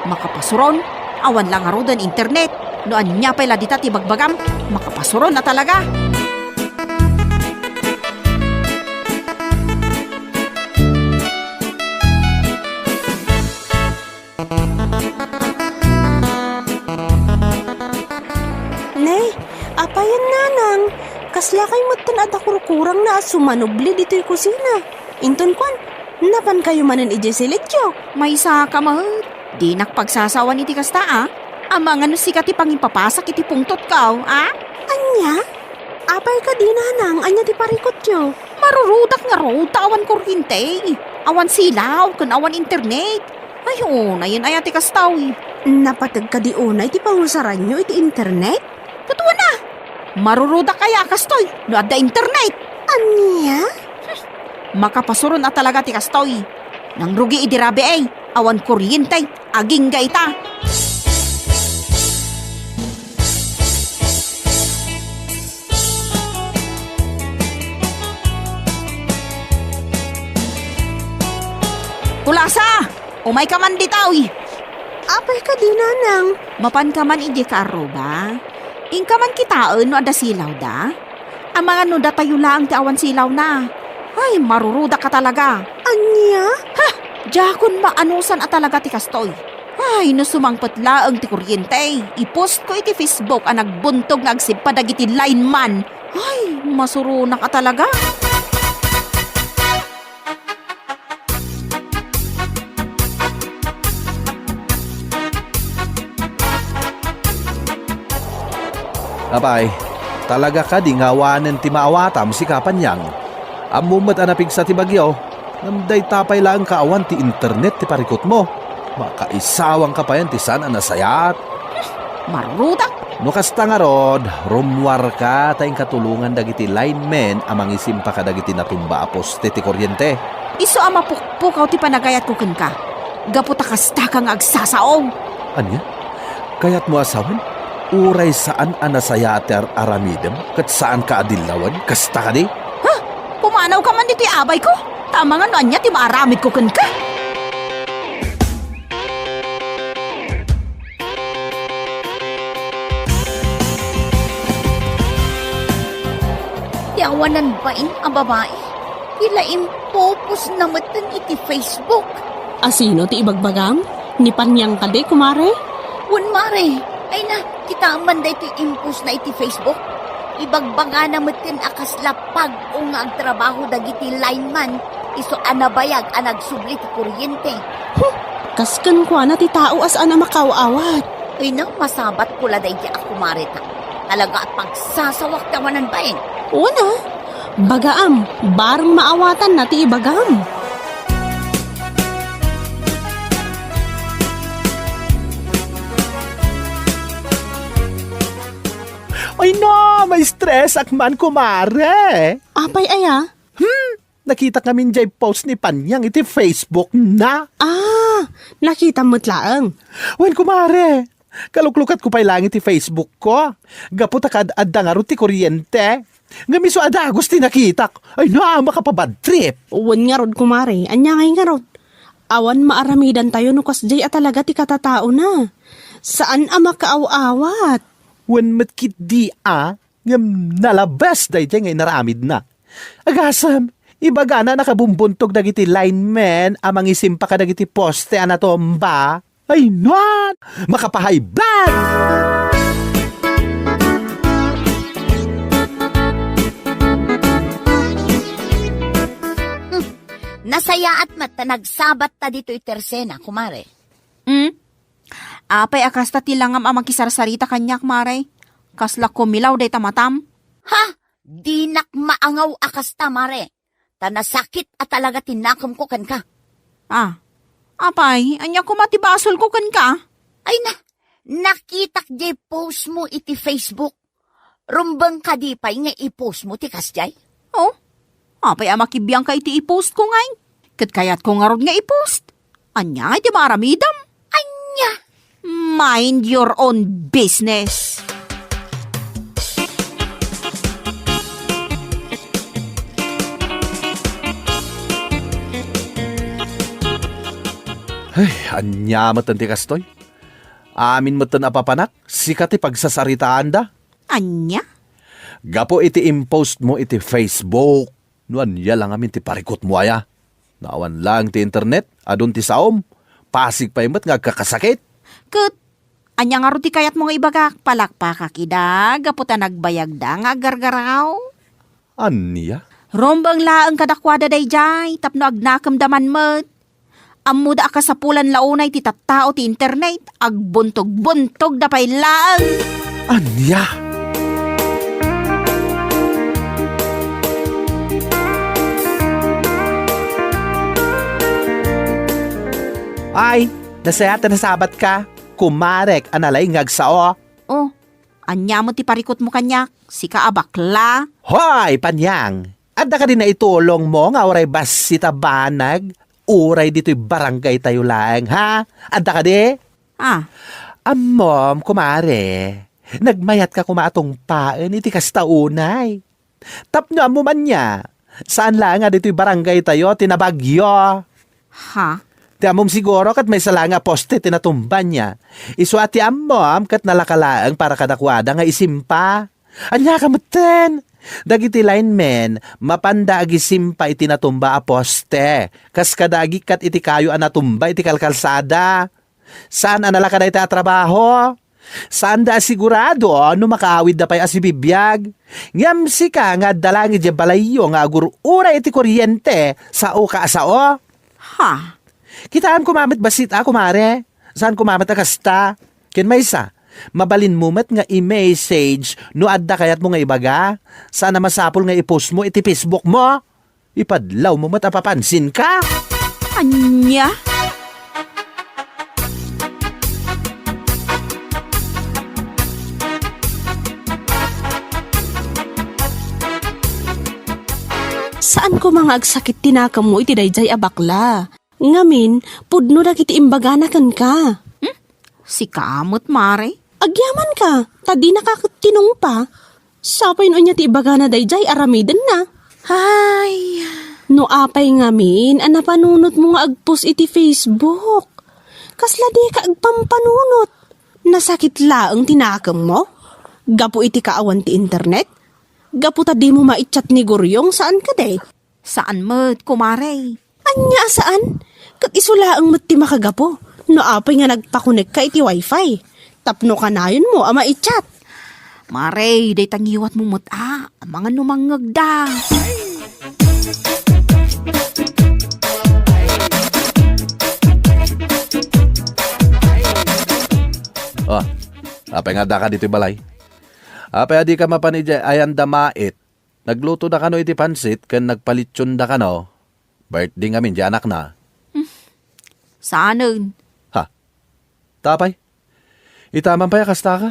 Makapasuron, awan lang nga ro den internet. No anya pala dita ti bagbagam, makapasuron na talaga. Nay, apayan nanang. Kasla kay matan at kurkurang na sumanubli dito'y kusina. Inton kwan, napan kayo manan ije silidyo. May isa ka mahal. Di nakpagsasawan iti kasta, Amang ano si kati pangipapasak iti pungtot ka, Anya? Apay ka di nanang, anya ti parikot yo. Marurudak nga ro, awan kuryente. Awan silaw, kun awan internet. Ayun, ayan ay ati kastaw. Napatag ka di unay ti pangusaran nyo iti internet? Totoo na. Marurudak kaya kastoy, no adda internet. Anya? Makapasuron at talaga ti kastoy. Nang rugi idirabe awan kuryente, aging gaita. Kulasa! Umay ka man ditaw. Apay ka di nanang. Mapan ka man ije ka ba? Ing ka man kitaan no ada silaw da? Ang mga no da tayo lang ti awan silaw na. Ay, maruruda ka talaga. Anya? Jakon maanusan at talaga ti kastoy. Ay, no sumangpot laang ti kuryente. I-post ko iti Facebook ang nagbuntog nga agsipadag iti line man. Ay, masuruna ka talaga. Apay, Talaga ka di ngawanan ti maawatam si Kapanyang. Amumat anapig sa ti bagyo. Namday tapay lang kaawan ti internet ti parikot mo. Makaisawang ka pa yan ti sana nasayat. Marudak! No kasta nga rod, rumwar ka tayong katulungan dagiti linemen amang isimpa ka dagiti natumba poste ti kuryente. Iso ama pukpukaw ti panagayat ko ka. Gaputa kasta kang agsasaong. Anya? Kaya't mo asawan? Uray saan anasayater aramidem? Kat saan ka adilawan? Kasta ka di? Ha? Pumanaw ka man dito abay ko? Tama nga no anya ti maaramid ko ka. Yawanan bain ang babae. Ila impopos na matan iti Facebook. Asino ti ibagbagam? Ni Panyang kade, kumare? Wan mare, ay na, kita man da ito impos na iti Facebook. Ibagbaga na matan akas lapag o nga ang trabaho dagiti lineman. Iso anabayag anagsubli ti kuryente. Kaskan kwa na ti tao as ana makaawat. Ay na, masabat ko la da iti ako marita. Talaga at pagsasawak tawanan bain. Una, bagaam, barang maawatan na ti ibagam. Ay no, may stress akman kumare. Apay aya? Nakita kami jay post ni Panyang iti Facebook na. Nakita mo't laang. Wen kumare, kaluklukat ko pa'y langit ti Facebook ko. Gapot akad-adda nga ro ti kuryente. Ngamiso ada gusti nakitak. Ay na, makapabad trip. Uwan nga rod, kumare. Anya ngay nga rod. Awan maaramidan tayo no kasjay at talaga ti katatao na. Saan ama kaaw-awat? Wen matkit di ngam nalabas day jay ngay naramid na. Agasam, ibaga na nakabumbuntog dagiti linemen amang isimpa ka dagiti poste anatomba. Ay na, makapahay blood! Nasaya at mata nagsabat ta dito itersena, kumare. Apay akas ta tilangam amang kisarsarita kanyak, mare. Kasla kumilaw day tamatam. Ha? Dinak maangaw akas ta, mare. Tanasakit at talaga tinakam ko kan ka. Apay, anya ko matibasol ko kan ka. Ay na, nakitak jay post mo iti Facebook. Rumbang ka di pa'y nga i-post mo ti kasjay. Oh, apay amakibiyang ka iti i-post ko ngay. Kat kayat ko nga rod nga i-post. Anya iti maramidam. Anya! Mind your own business. Ay, anya matan ti kastoy. Amin matan apapanak, sikat ti pagsasaritaan da. Anya? Gapo iti impost mo iti Facebook. Nuan ya lang amin ti parikot mo aya. Naawan lang ti internet, adun ti saom. Pasig pa imat nga kakasakit. Kat, anya nga ro ti kayat mo nga ibagak, palakpakakida, gaputa nagbayag da nga gargaraw. Anya? Rombang laang kadakwada day jay, tapno agnakam daman mat. Amuda ka sa pulan launay ti tattao ti internet, agbuntog-buntog da pay laang. Anya? Ay, nasayat na sabat ka. Kumarek, analay ngagsao. Oh, anya mo ti parikot mo kanyak, sika abakla. Hoy, Panyang! Adda ka din na itulong mo nga oray bas si tabanag. Uray dito'y barangay tayo lang, ha? Adda ka di? Amom, kumare. Nagmayat ka kumatong paan, iti kastaunay. Tapno mo man niya. Saan lang nga dito'y barangay tayo, tinabagyo? Ha? Ti amom siguro kat may salanga poste tinatumban niya. Iswa ti amom kat nalakalaang para kadakwada nga isimpa. Anya kamuten. Dagiti linemen, mapanda agisimpa iti natumba a poste. Kas kadagi kat iti kayo anatumba iti kalkalsada. Saan analaka da iti trabaho? Saan da sigurado no makaawid da pa'y asibibiyag? Ngamsi ka nga dalangi di balayo nga agurura iti kuryente sa o kaasao? Ha? Kitaan kumamit basit kumare? Saan kumamit akasta? Ken may isa, Mabalin mo met nga i-message no adda kayat mo nga ibaga. Sana masapol nga i-post mo iti Facebook mo. Ipadlaw mo met apapansin ka. Anya? Saan ko mga agsakit tinakam mo iti dayjay abakla? Ngamin, pudno na kiti imbaganakan ka. Si kamot, Mare. Agyaman ka, tadi nakakatinong pa. Sapay no niya ti ibagana dayjay aramiden na. Ay, No apay ngamin, anapanunot mo nga agpos iti Facebook. Kasla di ka agpampanunot. Nasakit laang tinakam mo? Gapo iti kaawan ti internet? Gapo ta di mo maitchat ni Guryong saan ka day? saan mo, kumare? Anya saan? Kat isulaang mat ti makagapo. No apay nga nagpakunek ka iti wifi. Tapno ka na yun mo ama itchat. Mare, day tangiwat mo muta. Mga numangag da. Oh, apay nga da ka dito balay. Apay adi ka mapanidya ayan damait. Nagluto da ka no iti pansit ken nagpalitson da ka no. Birthday ngamin di anak na. Saanon? Ha? Tapay? Itaman pa ya kasta ka?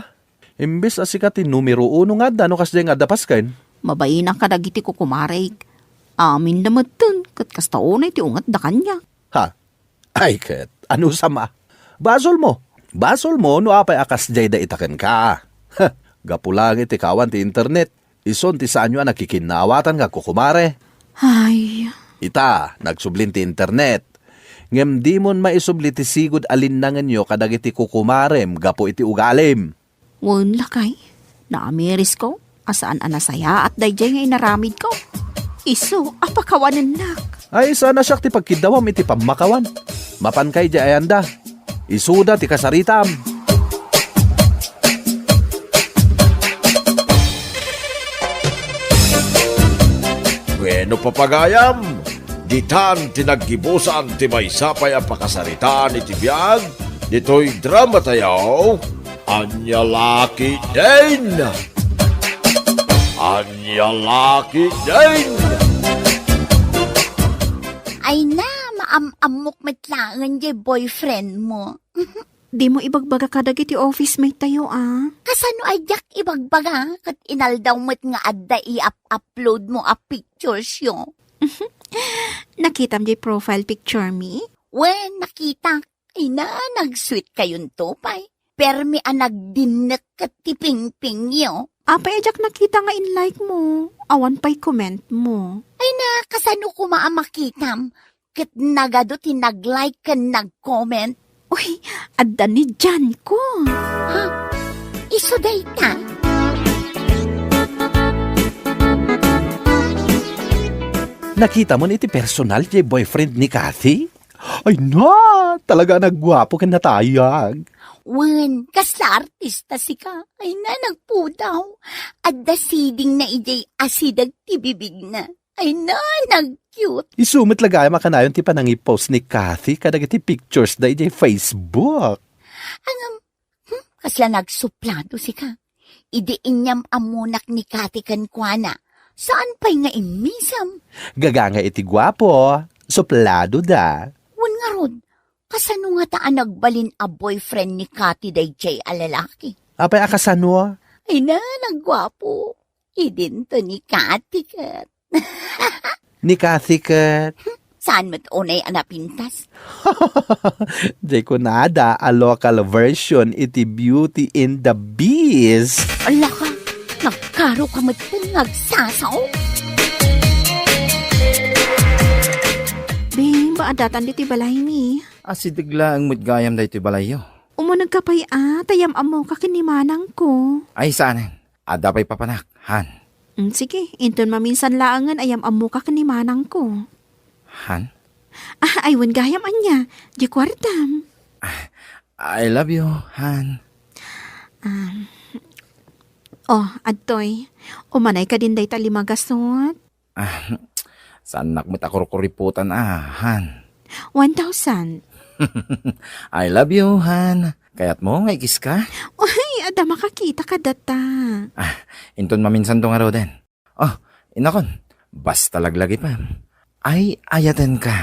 Imbis asikat ti numero 1 nga da no kasday nga dapas ken. Mabayin ang kadagiti ko kumare. Amin na matun, kat kastaonay ti ungat da kanya. Ha? Ay ket, ano sama? Basol mo no apay akas jay da itaken ka. Ha, gapulang iti kawan ti internet. Ison ti saan nyo nakikinawatan nga kukumare. Ay, Ita, nagsublin ti internet. Ngem di mon maisubli ti sigud alinangan nyo kadagiti kukumarem gapo iti ugalim. wan lakay. Naamiris ko, asaan anasaya at dayjay nga inaramid ko. Iso, apakawanan nak. Ay, sana siya ti pagkidawam iti pamakawan. Mapankay di ayanda. Isuda ti kasaritam. Bueno papagayam, ditan tinaggibusan ti maysapay ang pakasaritaan iti biyag, dito'y drama tayaw, Anya Laki din! Anya Laki din! Ay na, maamamok matlangan di boyfriend mo. Di mo ibagbaga kadagiti office mate tayo Kasano ay yak ibagbaga kat inaldaw mo't nga adda i-upload mo a pictures yo. Nakita mo di profile picture me? When nakita, ay na, nag-sweet kayong tupay. Permi ang nagdinek kat tiping-ping yo. Apay ajak nakita nga in like mo. Awan pa'y comment mo. Ay na, kasano ko maamakitam? Kat nagado tinag-like ka nag-comment. Uy, adda ni Jan ko. Ha? Iso day ta? Nakita mo iti personal di boyfriend ni Kathy? Ay na, talaga nagwapo ken natayag. Wen, kasla artista si ka. Ay na, nagpudaw. Adda siding na ijay asidag tibibig na. Ay na, nag-cute. Isumit lagay makanayon ti panangipost ni Kathy kadagiti pictures da iti Facebook. Kasla nagsuplado si ka. Idiin niyam amunak ni Kati Kankwana. Saan pa'y nga imisam? Gaganga iti gwapo, suplado da. Wan nga rod, kasano nga taan nagbalin a boyfriend ni Kati Dayjay a lalaki? Apay akasano? Ay na, nagwapo. Idinto ni Kati kat. Ni Kathy kat. Saan mo't unay anapintas? Di ko nada a local version iti Beauty in the Beast. Ala ka, nagkaro ka mo't nagsasaw? Bing, baadatan di ti balay mi. Asidigla ang mudgayam da iti balayo. Umunag ka pa'y tayam amo kakinimanang ko. Ay saan? Ada pa'y papanak, Han. Sige, inton maminsan laangan ayam amo kakinimanang ko. Han? Aywan gayam anya, di kwartam. I love you, Han. Adtoy, umanay ka din day talimagasot. Saan nakmit ako kuriputan, Han? 1,000. I love you, Han. Kayat mo, nga ikis ka? Ay, ada makakita ka data. Inton maminsan to nga raw din. Oh, inakon. Basta laglagi pa. Ay, ayatan ka.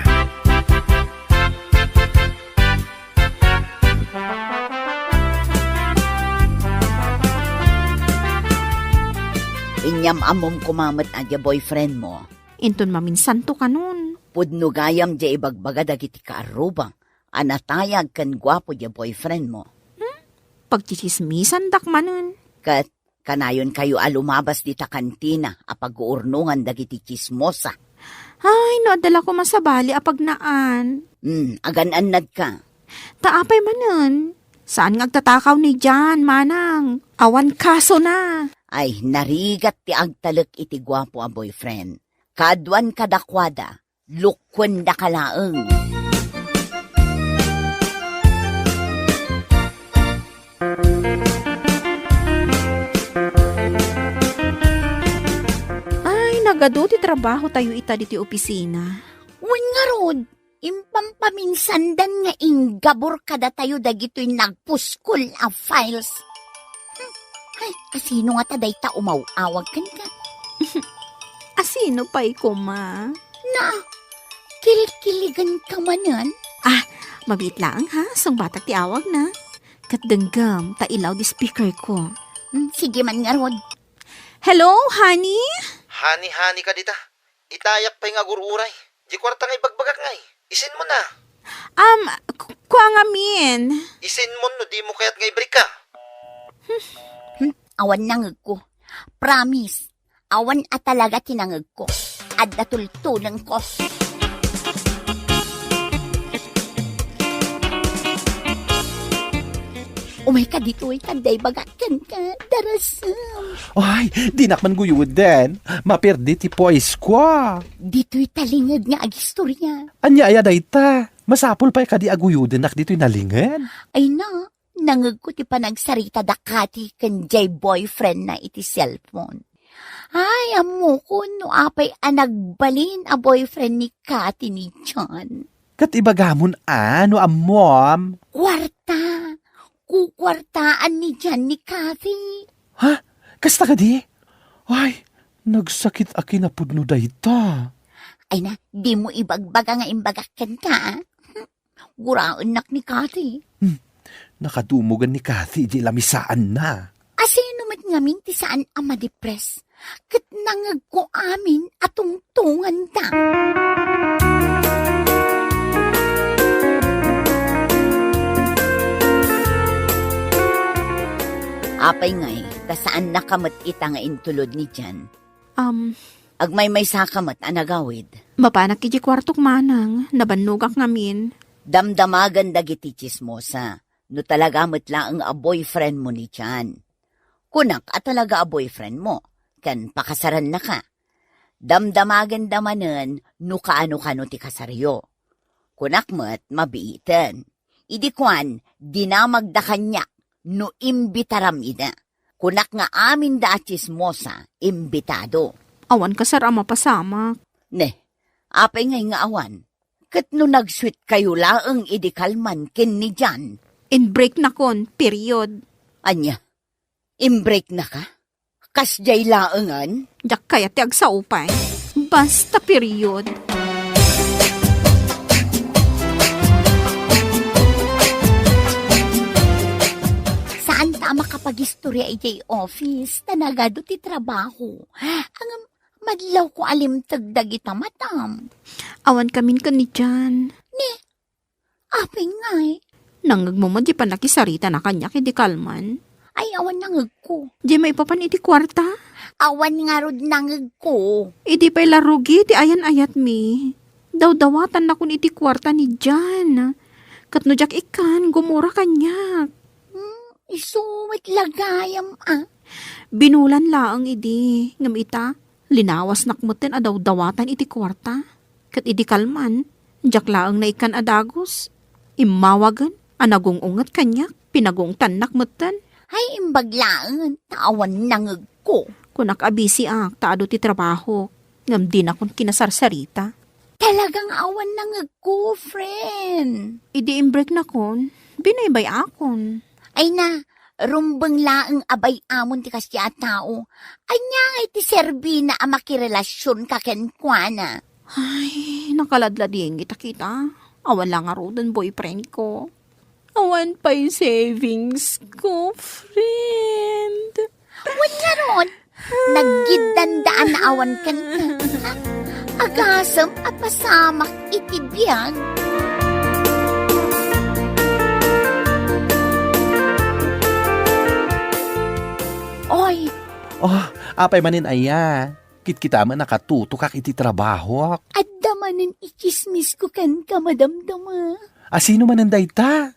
Inyam amom kumamat adya boyfriend mo. Inton maminsan to ka nun. Pudno gayam dya ibagbaga dagiti kaarubang. Anatayag kan gwapo dya boyfriend mo. Pagchichismisan dak manon. Kat kanayon kayo alumabas dita kantina apag-uurnungan dagiti chismosa. Ay, no, adala ko masabali apag naan. Agan-anad ka. Taapay manon. Saan nga agtatakaw ni Jan, manang? Awan kaso na. Ay, narigat ti agtalek iti gwapo a boyfriend. Kadwan kadakwada, lukwen da kalaeng. Ay, nagado ti trabaho tayo ita diti opisina. Wen nga rod, impampaminsandan nga inggabor kada tayo dagito'y nagpuskol a files. Ay, asino nga taday ta umawawag kan ka? Asino pa'y ko, ma? Na, kilikiligan ka manan? Mabit lang ha, sang batak ti awag na. Katdenggam, ta ilaw di speaker ko. Sige man nga rod. Hello, honey? Hani ka dita. Itayak pa'y nga gururay. Di kwarta ngay bagbagak ngay. Isin mo na. Kuha nga min. Isin mo no, di mo kaya't ngay break ka. Awan nangag ko. Promise. Awan at talaga tinangag ko. At natultulang ko. Umay ka dito ay kanday bagakan ka. Darasam. Ay, di nakman guyud den. Maperdi ti poise ko. Dito'y talingag nga agistorya. Anya aya dayta. Masapol pa'y kadi aguyuden nak dito'y nalingen. Ay na, nangag ko ti panagsarita dakati kan jay boyfriend na iti cellphone. Ay, amo ko no apay anagbalin a boyfriend ni Kati ni John. Kat ibagamon ano amom. Kwarta. Kukwartaan ni John ni Kati. Ha? Kasta ka di? Ay, nagsakit aki na pudno dayta. Ay na, di mo ibagbaga nga imbagakan ka. Guraon nak ni Kati. Nakadumugan ni Kathy, di lamisaan na. Asino mat ngamin ti saan ama depres. Kat nangag ko amin atong tungan ta. Apay ngay, tasaan nakamat ita nga intulod ni Jan. Agmay may sakamat anagawid. Mapanak iti kwartok manang, nabanugak ngamin. Damdamagan dagiti chismosa. No talaga matla ang a boyfriend mo ni Jan. Kunak at talaga a boyfriend mo. Kan pakasaran na ka. Damdamagan damanen no kaano-kano ti kasaryo. Kunak mat mabiiten. Idikwan, dinamagda kanya no imbitaram ida. Kunak nga amin da chismosa, imbitado. Awan kasar ama pasamak. Ne, apay ngay nga awan. Kat no nag-sweet kayo laang idikalman kin ni Jan. In break na kon, period. Anya, in-break na ka? Kasjay laangan? Jak kaya ti agsaupay. Basta period. Saan ta makapag-istorya iti office? Tanagado ti trabaho. Ang madlaw ko alimtag dagita matam. Awan kamin ka ni Jan. Aping ngay. Nangag mo di pa nakisarita na kanya kay di kalman. Ay, awan nangag ko. Di may papan iti kwarta. Awan nga rod nangag ko. Iti pa'y larugi ti ayan-ayat mi. Daw-dawatan na kun iti kwarta ni Jan. Katno jak ikan, gumura kanya. Isumit lagayam Binulan laang idi. Ngamita, linawas nakmutin adaw-dawatan iti kwarta. Kat iti kalman, jak laang na ikan adagos. Imawagan, anagong ungat kanya, pinagong tanak mutan. Ay, imbaglaan, tawan nangag ko. Kunak abisi taado ti trabaho. Ngam din akong kinasarsarita. Talagang awan nangag ko, friend. Idi imbreak na kon, Binaybay akon. Ay na, rumbang laang abay amon ti kasya tao. Anya nga iti serbi na makirelasyon ka kenkwana. Ay, nakaladlading kita. Awan lang nga rodan boyfriend ko. Awan pa yung savings ko, friend. Wala ron, naggidandaan na awan kan ka. Agasam at pasamak iti biyag. Oy, Oh, apay manin aya. Kit-kita man nakatuto kak iti trabaho. at damanin ikismis ko kan ka madamdama. Asino man ang dayta?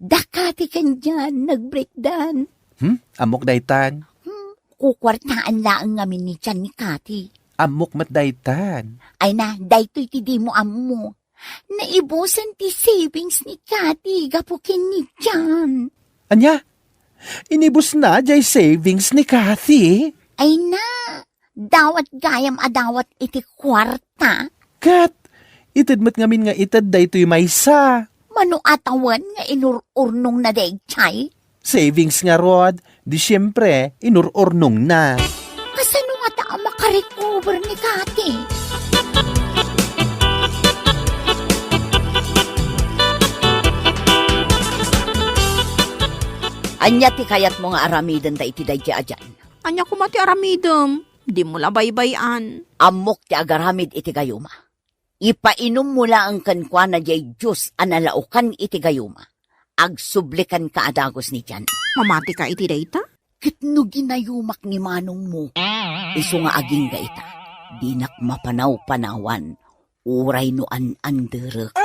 Dakati kan dyan, nag-breakdown. Amok daytan. Kukwartaan laang ngamin ni Chan ni Kati. Amok mat daytan. Ay na, daytoy ti di mo amo. Naibusan ti savings ni Kati, gapukin ni Chan. Anya? Inibus na jay savings ni Kathy. Ay na, dawat gayam adawat iti kwarta. Kat, itadmat ngamin nga itad daytoy maysa. Mano atawan nga inururnong na day chay. Savings nga rod, di siyempre, inururnong na. Kasano nga ta makarecover ni Kati? Anya ti kayat mo nga aramidan ta iti dayja ajan. Anya ko mati aramidem. Di mo la baybayan. Amok ti agaramid iti gayuma. Ipainom mo lang kankwa na jay Diyos analaukan iti gayuma. Agsublikan ka adagos ni Jan. Mamati ka iti dayta? Kitno ginayumak ni manong mo. Iso nga aging gaita. Dinak mapanaw-panawan. Uray no an-anderek.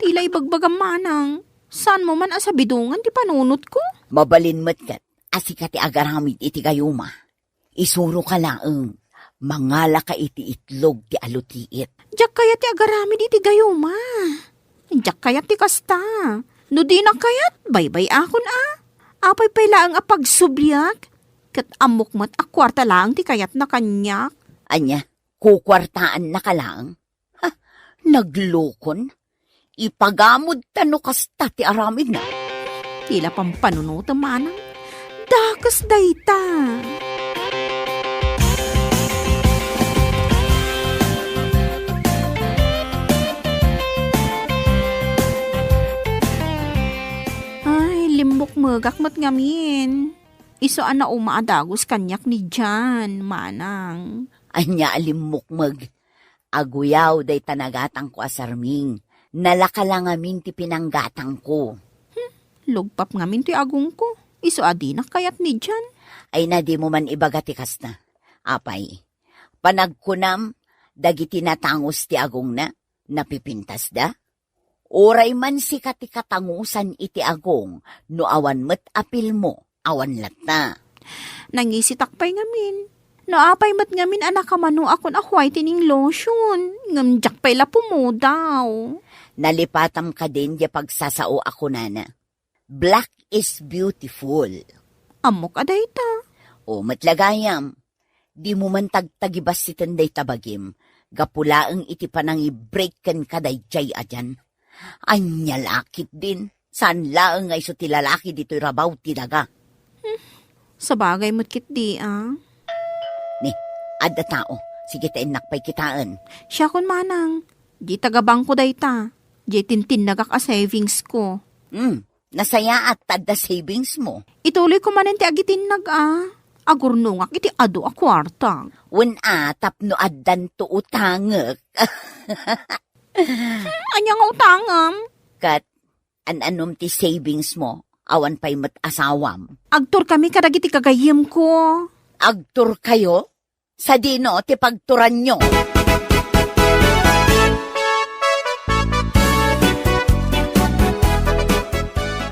Tila ibagbagam manang. Saan mo man asabidungan di panunot ko? Mabalin matkat. Asika ti agaramid iti gayuma. Isuro ka laeng. Mangala ka iti itlog ti alutiit. Diyak kayat ti agaramid iti gayuma. Diyak kayat ti kasta. No di na kayat, baybay akon Apay pala ang apagsubliak. Kat amok mat akwarta lang ti kayat na kanyak. Anya, kukwartaan na ka lang? Ha, naglokon? Ipagamod tano kasta ti aramid na. Tila pang panunuta manang. Dakas dayta. Ay, limbok magak mat ngamin. Iso na umaadagos kanyak ni Jan, manang. Anya alimukmag. Aguyaw day tanagatang ko asarming. Nalakalangamin ti pinanggatang ko. Lugpap ngamin ti agong ko. Iso adinak kayat ni Jan. Ay na di mo man ibagatikas na. Apay, panagkunam, dagiti natangos ti agong na, napipintas da. Oray man si kati katangusan iti agong, no awan met apil mo, awan lata. Nangisitakpay ngamin. Naapay mat ngamin anak kamano akon akway tining lotion. Ngamjak pay lapo mo daw. Nalipatam ka din di pagsasao ako nana. Black is beautiful. Amok aday ta. O matlagayam, di mo man tagtagibas si tenday tabagim, gapulaang iti panang i-break kan kaday jay adyan. Anya lakit din, saan laang nga iso ti lalaki dito'y rabaw ti daga. Sa bagay mo't kit di Ni, adda tao, sige tayo nakpay kitaan. Siya kon manang, di tagabang ko day ta. Di tintin nagak a savings ko. Nasaya at tadda savings mo. Ituloy ko manan ti agitin agurnungak iti ado a kwarta. Wen tapno addan to utangek. Anya nga utangam? Kat, an-anom ti savings mo, awan pa'y mat-asawam. Agtor kami kadagiti kagayim ko. Agtur kayo? Sa dino, ti pagturan nyo.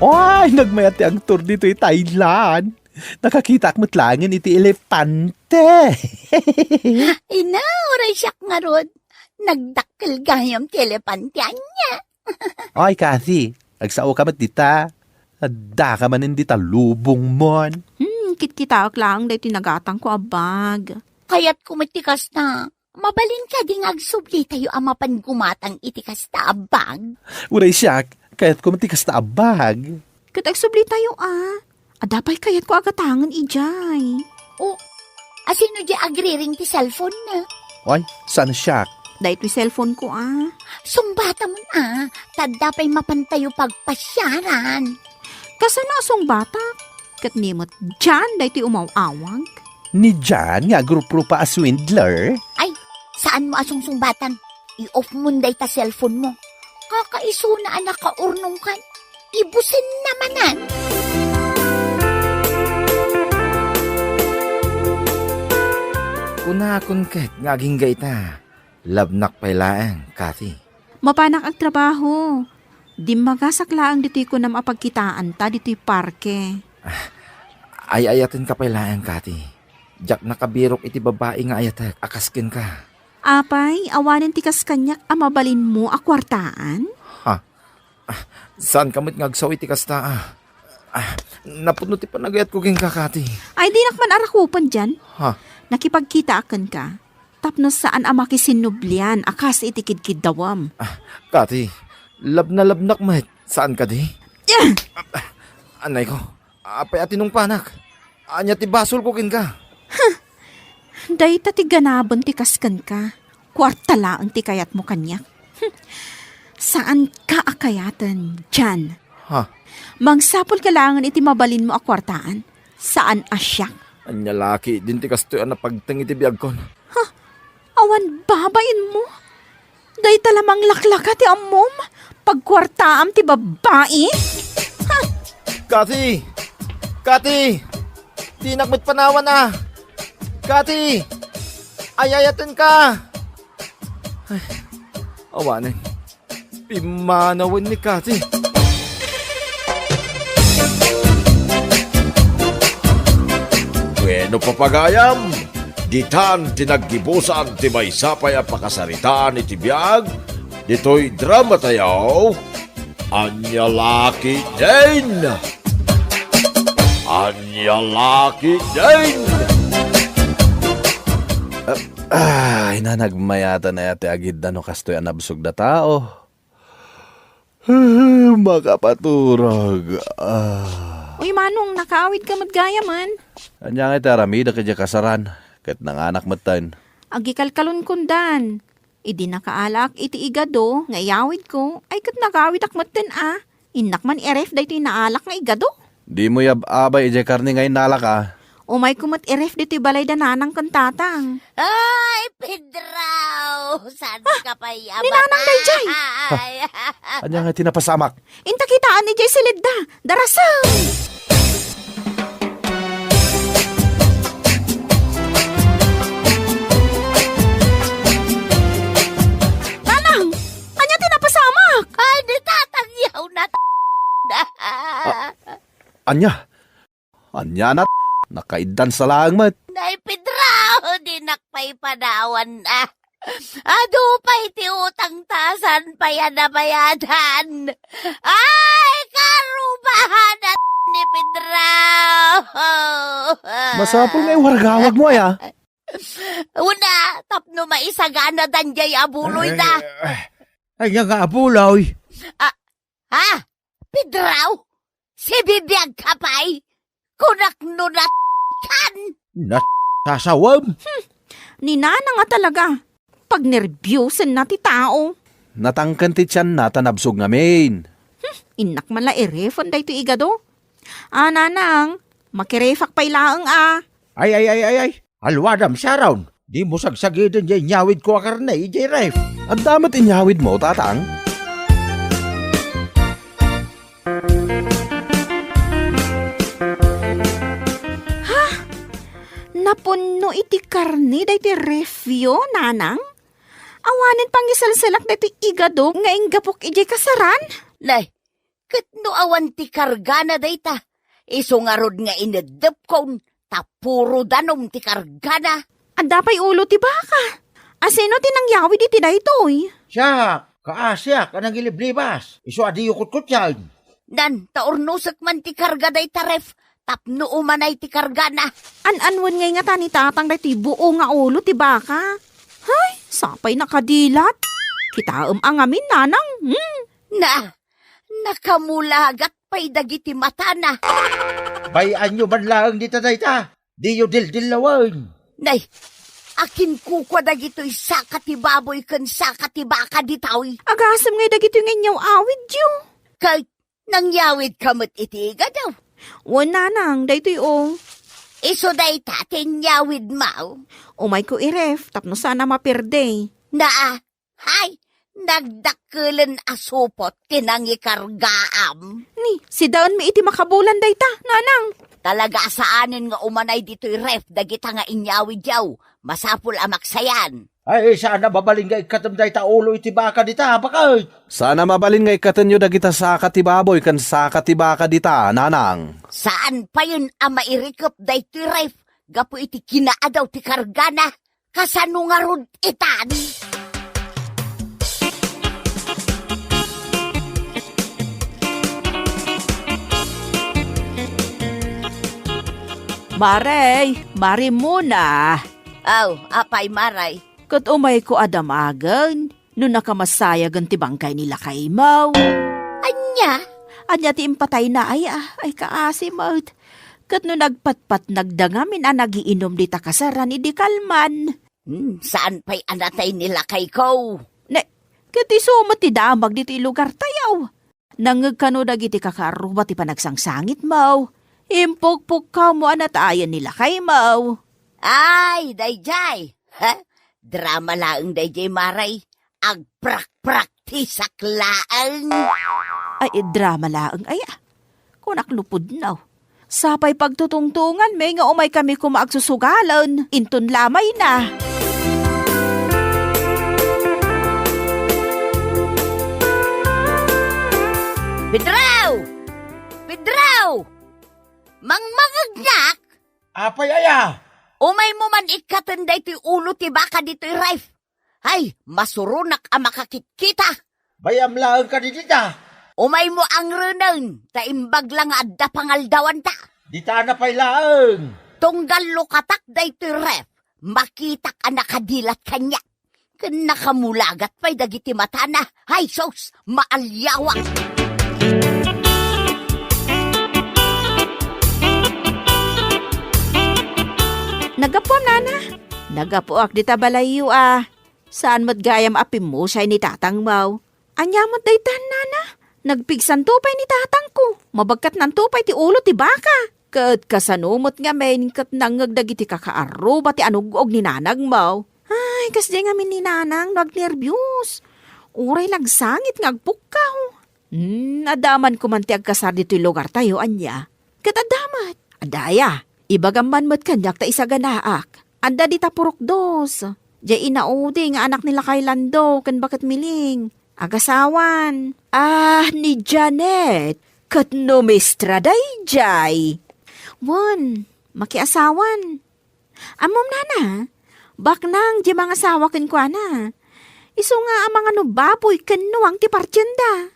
Ay, nagmayat ti ang tour dito Thailand. Nakakita ak matlangin iti elepante. Ina, oray siyak nga rod. Nagdakkel gayam ti elepantian niya. Ay, Kathy, agsao ka mat dita. Adda ka man hindi talubong mon. Kit-kita lang day tinagatang ko abag. Kaya't kumatikas na. Mabalin ka ding agsubli tayo amapan gumatang itikas ta abag. Uray siyak, kayat ko matikas na abag. Katagsubli tayo Adapay kayat ko agatangan ijay. O, asino di agriring ti cellphone na? Ay, sana siya. Dahit may cellphone ko Sumbata mo tadda pa'y mapantayo pagpasyaran. Kasano asong bata? Kat nimot dyan dahit umawawag. Ni Jan nga grupo pa a swindler. Ay, saan mo asong sumbatan? I-off mo day ta cellphone mo. Kakaiso na anak ka urnong kan. Ibusin namanan. Kunakon ket ngaging gaita. Labnak pailaang, Kathy. Mapanak ang trabaho. Di magasaklaang dito'y ko na mapagkitaan ta dito'y parke. Ay ayatin ka pailaang, Kathy. Jak nakabirok iti babae nga ayatek, akaskin ka. Apay, awanin tikas kanyak mabalin mo a kwartaan? Saan kamit ngagsaw iti kasta napuno ti panagayat ko king kakati. Ay, di nakman arakupan dyan. Nakipagkita akan ka. Tapno saan makisinublian, akas itikid-kid dawam. Kati, labnak mahit. Saan ka di? Anay ko, apay atinong panak. Anya ti basol ko kin ka. Day ti ganabon ti kaskan ka. Kwartala ang ti kayat mo kanyak. Saan ka akayatan? Diyan. Mangsapol ka langan iti mabalin mo a kwartaan. Saan asyak? Anya laki, din ti kastoy na pagtang iti biyag kon. Awan babain mo? Day talamang laklaka ti amom? Pagkwartaam ti babae? Kati! Kati! Di nakmat panawan Kati! Ayayatin ka! Ay, awanin. Pimanawan ni Kati. Bueno papagayam, ditan tinaggibusan ti may sapay a pakasaritaan iti biyag, dito'y drama tayaw, Anya Laki din! Anya Laki din! Ay, nanagmayata na yate agid na no kastoy anabsog na tao. Makapaturog. Uy, manong, nakaawid ka madgaya man. Anya nga taramida kadya kasaran. Kat nanganak matan. Agikalkalon kundan. Idi nakaalak iti igado, nga iyawid ko. Ay kat nakaawid akmaten Inak man eref dahito inaalak nga igado. Di mo abay ije karni ngayon nalaka. Umay kumat eref dito balay dananang kantatang. Ay, Pedraw! Saan ka pa yaman? Ninanang day, Jay! Anya nga tinapasamak. Inta kitaan ni Jay Silidda. Darasang! Nanang! Anya tinapasamak! Ay, natatangyaw na Anya na nakaidan sa langmat. Nay, Pedraw! Dinakpay panawan na. Ado pa'y ti utang tasan pa yan na bayadan. Ay, karubahan na ni Pedraw! Masapol nga yung wargawag mo Una, tapno maisagana danjay abuloy na. Ay, nga abuloy. Pedraw? Si bibiyag kapay? Kunakno na kan? Sasawam. Ninana nga talaga. Pag nervyusan na ti tao. Natangkan ti tiyan na tanabsog ngamin. Inak man la erefon da ito igado. Nanang, makirefak pa ilaang Ay. Alwadam sarawn. Di mo sagsagidin jay nyawid ko akarnay jay ref. Ang damat inyawid mo, tatang. Napuno iti karni da iti refyo, nanang? Awanin pang isalsalak da iti igado nga inggapok iti kasaran? Nay, katno awan ti karga na dayta. Iso nga rod nga inedep kon, tapuro danom ti karga na. Adapay ulo ti baka. Asino tinangyawid iti da ito'y? Siya, kaasya, kanang iliblibas. Iso adi yukot-kot yan. Dan, taurnusak man ti karga dayta ref. Tapno umanay ti karga na. An-anwan ngay nga tani tatang da iti buo nga ulo ti baka. Hay, sapay nakadilat. Kitaam ang amin, nanang. Nakamulagat pa'y dagiti mata na. Bayan nyo man lang dita dayta. Di nyo dildilawin. Nay, akin kukwa dagito'y sakati baboy kan sakati baka ditawi. Agasam nga dagito nga inyaw awid yo. Kay nangyawid kamot itiga daw. Wala nang, daytoy o. Iso day tatin yawid mau. Umay ko iref, tapno sana maperde. Naa, hay, nagdakulan asupot tinangikargaam. Ni, si Daon mi iti makabulan dayta, nanang. Talaga saanin nga umanay dito'y ref dagita nga inyawid yaw. Masapul amaksayan. Ay, sana babaling nga ikatam dayta ulo iti baka dita, bakit? Sana mabalin nga ikatanyo dagita sa katibaboy kan sa katibaka dita, nanang. Saan pa yun ang mairikop dayto'y ref? Gapo iti kinaadaw ti kargana. Kasano nga rod itan? Mari muna. Aw, apay maray. Kat umay ko adamagan, no nakamasayagan ti bangkay nila kay Mau. Anya? Anya ti impatay na ay kaasi maut. Kat no nagpatpat nagdangamin nagiinom di takasaran idi kalman. Saan pa'y anatay nila kay ko? Ne, kat isumat ti damag dito lugar tayaw. Nangagkano dagiti kakaruba ti panagsangsangit Mau. Impok-pok ka mo anatayan nila kay Mau. Ay, dayjay. Ha? Drama laang dayjay maray. Agprak-prak ti saklaan. Ay, drama laang ay kunak lupod na. Sapay pagtutungtungan may nga umay kami kumaagsusugalan. Inton lamay na. Bidraw! Bidraw! Mangmangagnak! Apay aya! Umay mo man ikatanday ti ulo ti baka dito'y rife. Ay, masurunak ang makakikita. Bayam lang ka dita. Umay mo ang renan, ta imbag lang adda pangaldawan ta. Dita na pay laang. Tunggal lukatak dayto'y ref, makitak ang nakadilat kanya. Kan nakamulagat pa'y dagiti mata na, hay sos, maalyawak. Nagapuam, nana. Nagapuak di tabalayo Saan mo't gayam apim mo siya ni tatang Mau? Anya mo't daytan, nana. Nagpigsan tupay ni tatang ko. Mabagkat ng tupay ti ulo ti baka. Kat kasanumot nga men kat nangagdag iti kakaaro ba ti anugog ni nanag Mau? Ay, kasdi nga min ni nanang nagnervyos. Uray lagsangit ngagpukaw. Adaman ko man ti agkasar dito'y lugar tayo, anya. Kat adamat. Adaya. Ibagaman mo't kanyak ta isaganaak. Anda di tapurok dos. Diya inaudi nga anak nila kay Lando, kan bakit miling. Agasawan. Ni Janet. Kat no mistra day jay. Wan, makiasawan. Amom nana, bak nang di mga asawa ken kwa na. Iso nga ang mga nubaboy ken nuang ti partyenda.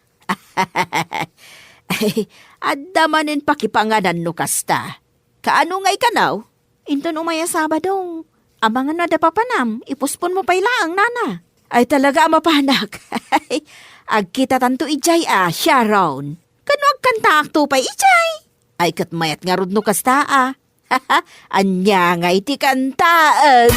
Ay, adamanin pakipanganan no kasta. Kaano nga'y kanaw? Inton umaya Sabadong. Amangan na dapapanam, ipuspon mo pa'y laang, nana. Ay talaga mapanak. Agkita tanto ijay Sharon. Kano agkanta akto pa'y ijay? Ay katmayat nga rudno kasta Anya nga iti kantaan.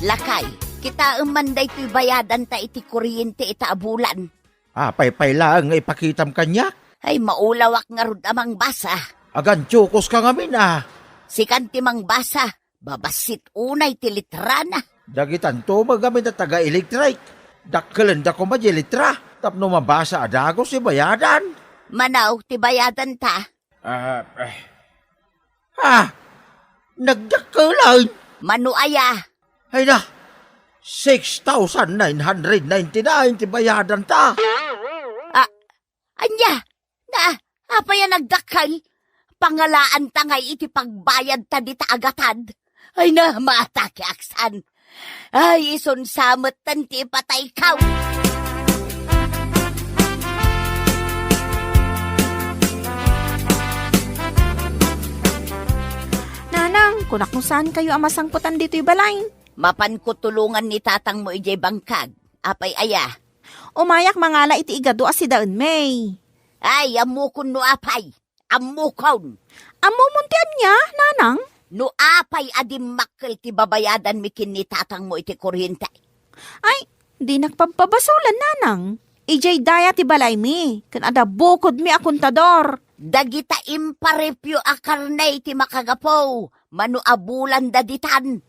Lakay, kita umanday to'y bayadan ta iti kuryente ita abulan. Apay lang nga ipakitam kanya. Ay, maulawak nga rod amang basa. Agan tsukos ka ngamin Si kanti mang basa, babasit unay ti litra na. Dagitan to magamit na taga-electric. Dakkalan da ko madya litra. Tapno mabasa adagos si bayadan. Manaw, ti bayadan ta. Nagdakkalan. Manuaya. Ay na, 6,999 ti bayadan ta. Anya, apa yan nagdakal? Pangalaan ta ngay iti pagbayad ta di ta agatad. Ay na, maatake aksan. Ay, ison samot tan ti patay kaw. Nana, nanang, kunak kung saan kayo amasangputan dito'y balay. Mapan ko tulungan ni tatang mo ijay bangkag. Apay aya. Umayak mangala iti igado as si Daon May. Ay, amukon no apay. Amukon. Amo muntian niya, nanang? No apay adim makkel ti babayadan mi kin ni tatang mo iti kuryente. Ay, di nagpapabasulan, nanang. Ijay daya ti balay mi, kan ada bukod mi akuntador. Dagita imparepyo a karnay ti makagapo. Manu abulan daditan.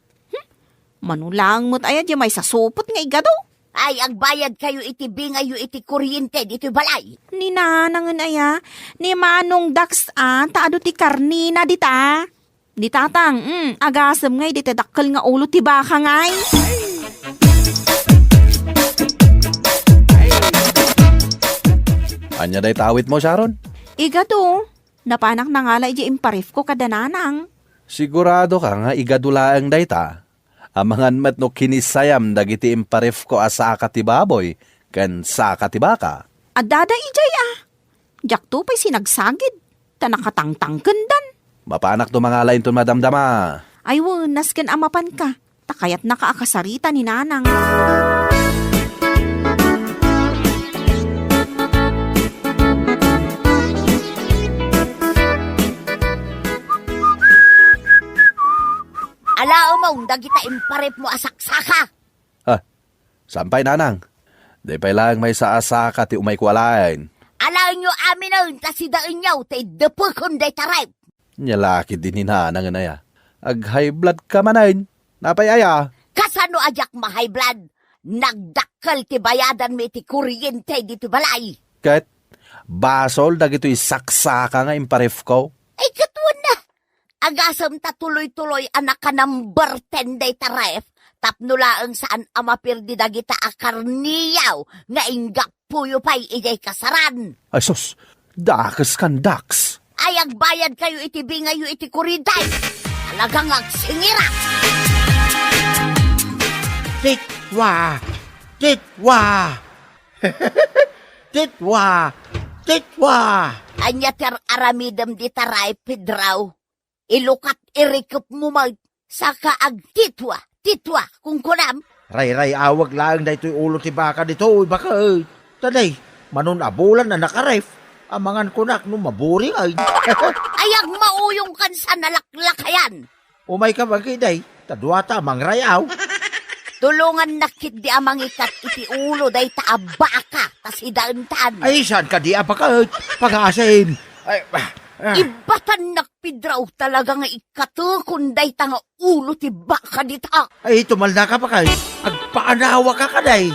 Manulang mo't ayad yung may sasupot nga igado. Ay, agbayad kayo iti bingayo iti kuryente dito balay. Ni nanangan aya, ni manong daksaan, taado ti karnina dita. Di tatang, agasam ngay, di tadakkel nga ulo ti baka ngay. Anya day tawit mo, Sharon? Igado, napanak na nga la iji imparif ko kada nanang. Sigurado ka nga igadulaang day ta. Amangan mat no kinisayam dagiti imparef ko asaka ti baboy ken saka ti baka. Adada ijay Jakto pa'y sinagsagid, ta nakatangtang kendan. Mapanak to mga lain ton madamdama. Ay wunas ken amapan ka, takayat nakaakasarita ni nanang. Alao mo, dagita imparep mo asaksaka. Sampay nanang. Day pa lang may sa asaka ti umay kwalain. Alao nyo amin na tasidaan nyo, tay depukon day tarep. Nyalaki din ni nanang anaya. Ag high blood ka manayin. Napayaya. Kasano ajak ma-high blood? Nagdakkel ti bayadan mi ti kuryente dito balay. Ket basol dagitoy saksaka nga imparef ko. Ay katuan na. Agasam ta tuloy-tuloy anak ka number 10 day taref. Tapnulaang saan amapirdi dagita akarniyaw nga inggak puyo pa'y ijay kasaran. Ay sus, dakas kan daks. Ay agbayad kayo iti bingayo iti kuryentay. Talagang agsingira. Titwa! Titwa! Titwa! Titwa! Anya ter aramidam di taray pedraw. Ilukat irikup mo mag saka agtitwa. Titwa kung kunam. Ray awag lang da ito'y ulo ti baka dito, baka taday, manon abulan na nakaref. Amangan kunak no maburing ay. Ayag mauyong kan sa nalaklakayan. Umay ka magiday, tadwata mangrayaw. Tulungan nakit di amang ikat iti ulo day taabaka tasidaantan. Ay, saan ka di apaka? Pag-aasin. Ay, Ibatan nakpidraw talaga nga ikatukon day tanga ulo ti baka dita. ay tumalda ka pa kay. Agpaanawa ka kaday.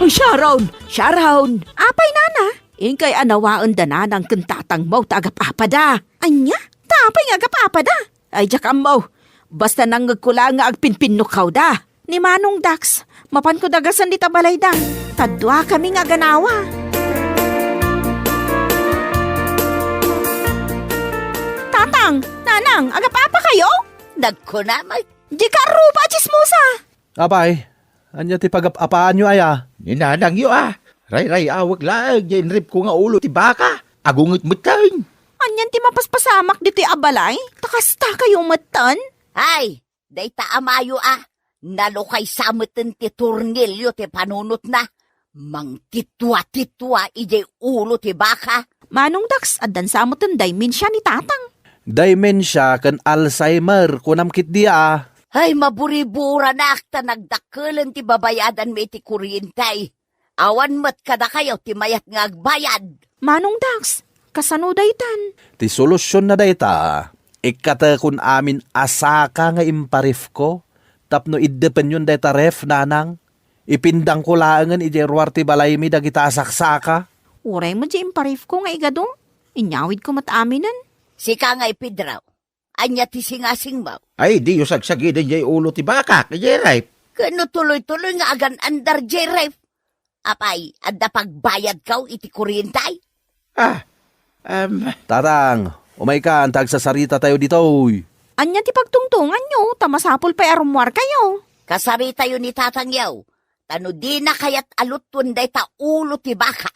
Ay, Sharon! Apay nana, ingkay anawaan da na ng kentatang mo tagapapada. Anya, tapay nga agapapada. Ay, jakam mo, basta nang ngagkula nga agpinpinukaw da. Ni Manong Dax, mapan ko dagasan di tabalay da. Tadwa kami nga ganawa. Tatang, nanang, agapapa kayo? Nagkunamay. Di ka rupa chismosa. Apay, anya ti pagapapaan nyo aya. Ninanang yo Ray awag lang, yan rip ko nga ulo ti baka. Agungit mutang. Anyan ti mapaspasamak dito'y abalay? Takasta kayo matan? Ay, day taamayo Nalukay samutin ti turnilyo ti panunot na. Mang titwa-titwa ijay ulo ti baka. Manong Dax, adan sa mo daymin siya ni tatang. Dementia kan Alzheimer kunam kit dia. Ay, maburibura na akta nagdakkelan ti babayadan may ti kuryentay. Awan mat kada kayo ti mayat nga agbayad. Manong Dax, kasano daytan? Ti solusyon na dayta. Ikata kun amin asaka nga imparif ko. Tapno iddepen yun dayta ref nanang. Ipindang ko laangan ijerwar ti balay mi dagita asaksaka. Uray mo di imparif ko nga igado. Inyawid ko mataminan. Sika nga ipidraw. Anya ti singasing mo. Ay, di yung sagsagidin jay ulo ti baka, kaya rip. Kano tuloy-tuloy nga agan andar jay ref. Apay, adda pagbayad kaw iti kuryentay. Tarang, umay ka, antag sa sarita tayo dito. Anya ti pagtungtungan nyo, tamasapol pa arumwar kayo. Kasarita yun ni tatang yaw. Tano di na kayat alutun day ta ulo ti baka.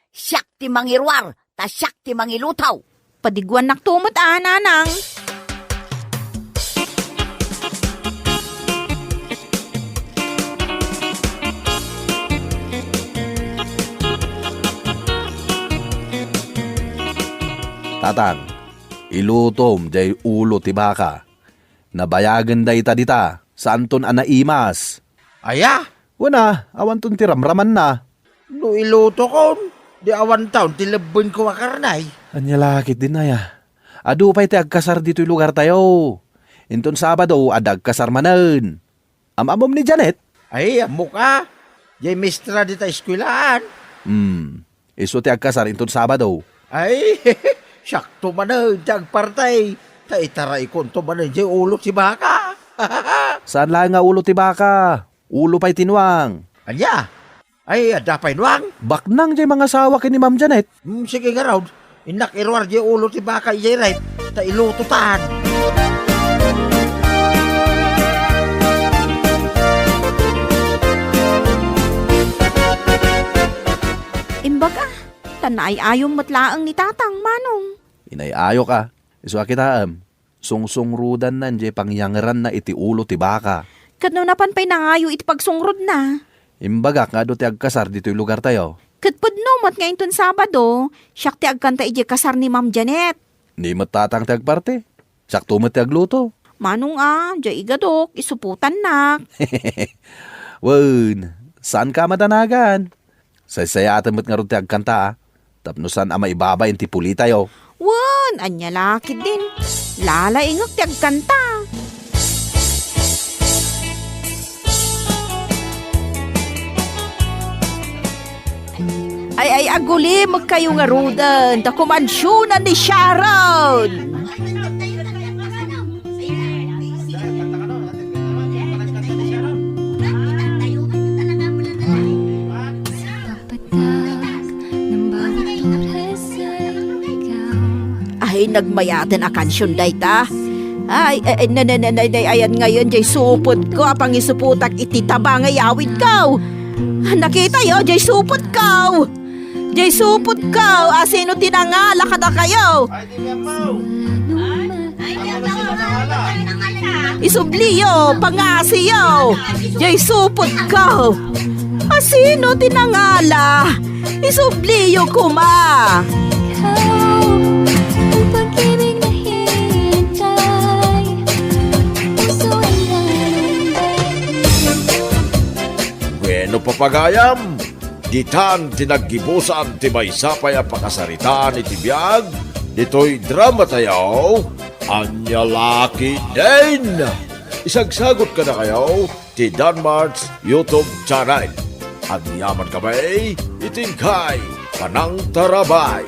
siyak ti mangirwar, ta siyak ti mangilutaw. Padiguan naktumot nanang. Tatang, ilutom jay ulo ti baka. Nabayagan day ta dita, saan ton anaimas. Aya, Wana, awan ton ti ramraman na. no iluto kon. Di awan taon, tilabon ko makarnay. Anya lakit din na ya. Adu pa'y ti agkasar dito'y lugar tayo. Inton Sabado, adag kasar manan. Amamom ni Janet. Ay, amo ka. Jay mistra di ta eskwilaan. Iso ti agkasar inton Sabado. Ay, sakto manan, tiyag partay. Ta itaray kon to manan, jay ulo si baka. Saan lang nga ulo ti baka? Ulo pa'y tinwang. Anya? Ay, adapay nuang. Baknang jay mga sawa kini Ma'am Janet. Sige nga raw. Inak irwar jay ulo ti baka jay right. Ta ilututan. Imbaga, tanay ayong matlaang ni tatang manong. Inayayo ka. Iso kita sungsung rudan nan jay pangyangaran na iti ulo ti baka. Kadno napan pa'y nangayo iti pagsungrod na. Imbagak nga do ti agkasar dito'y lugar tayo. Katpudno mat ngayon ton Sabado, siyak ti agkanta iti kasar ni Ma'am Janet. Ni matatang ti agparte. Sakto mo ti agluto. Manong jay igadok, isuputan nak. Wen, saan ka madanagan? Saysayatan mo't nga ron ti agkanta Tapnosan ama ibaba yung tipuli tayo. Wan, anya lakit din. Lala ingak ti agkanta. Ay, aguli, magkayo nga rudan. Ta kumansyonan ni Sharon. Ay, nagmayadan a kansyon day ta. Ay, ayan ngayon, jay supot ko, apang isuputak ititaba nga yawid ko. Nakita yo, jay supot ko. Jay supot ko, asino tinangala kada kayo. Isubliyo, pangasiyo, jay supot ko. Asino tinangala, isubliyo kuma. Bueno papagayam, ditan tinaggibusan ti maysapay a pakasaritaan iti biag, dito'y drama tayo, anya laki din. Isagsagot ka na kayo ti Danmarks YouTube channel. At yaman kamay, itingkay, panang tarabay.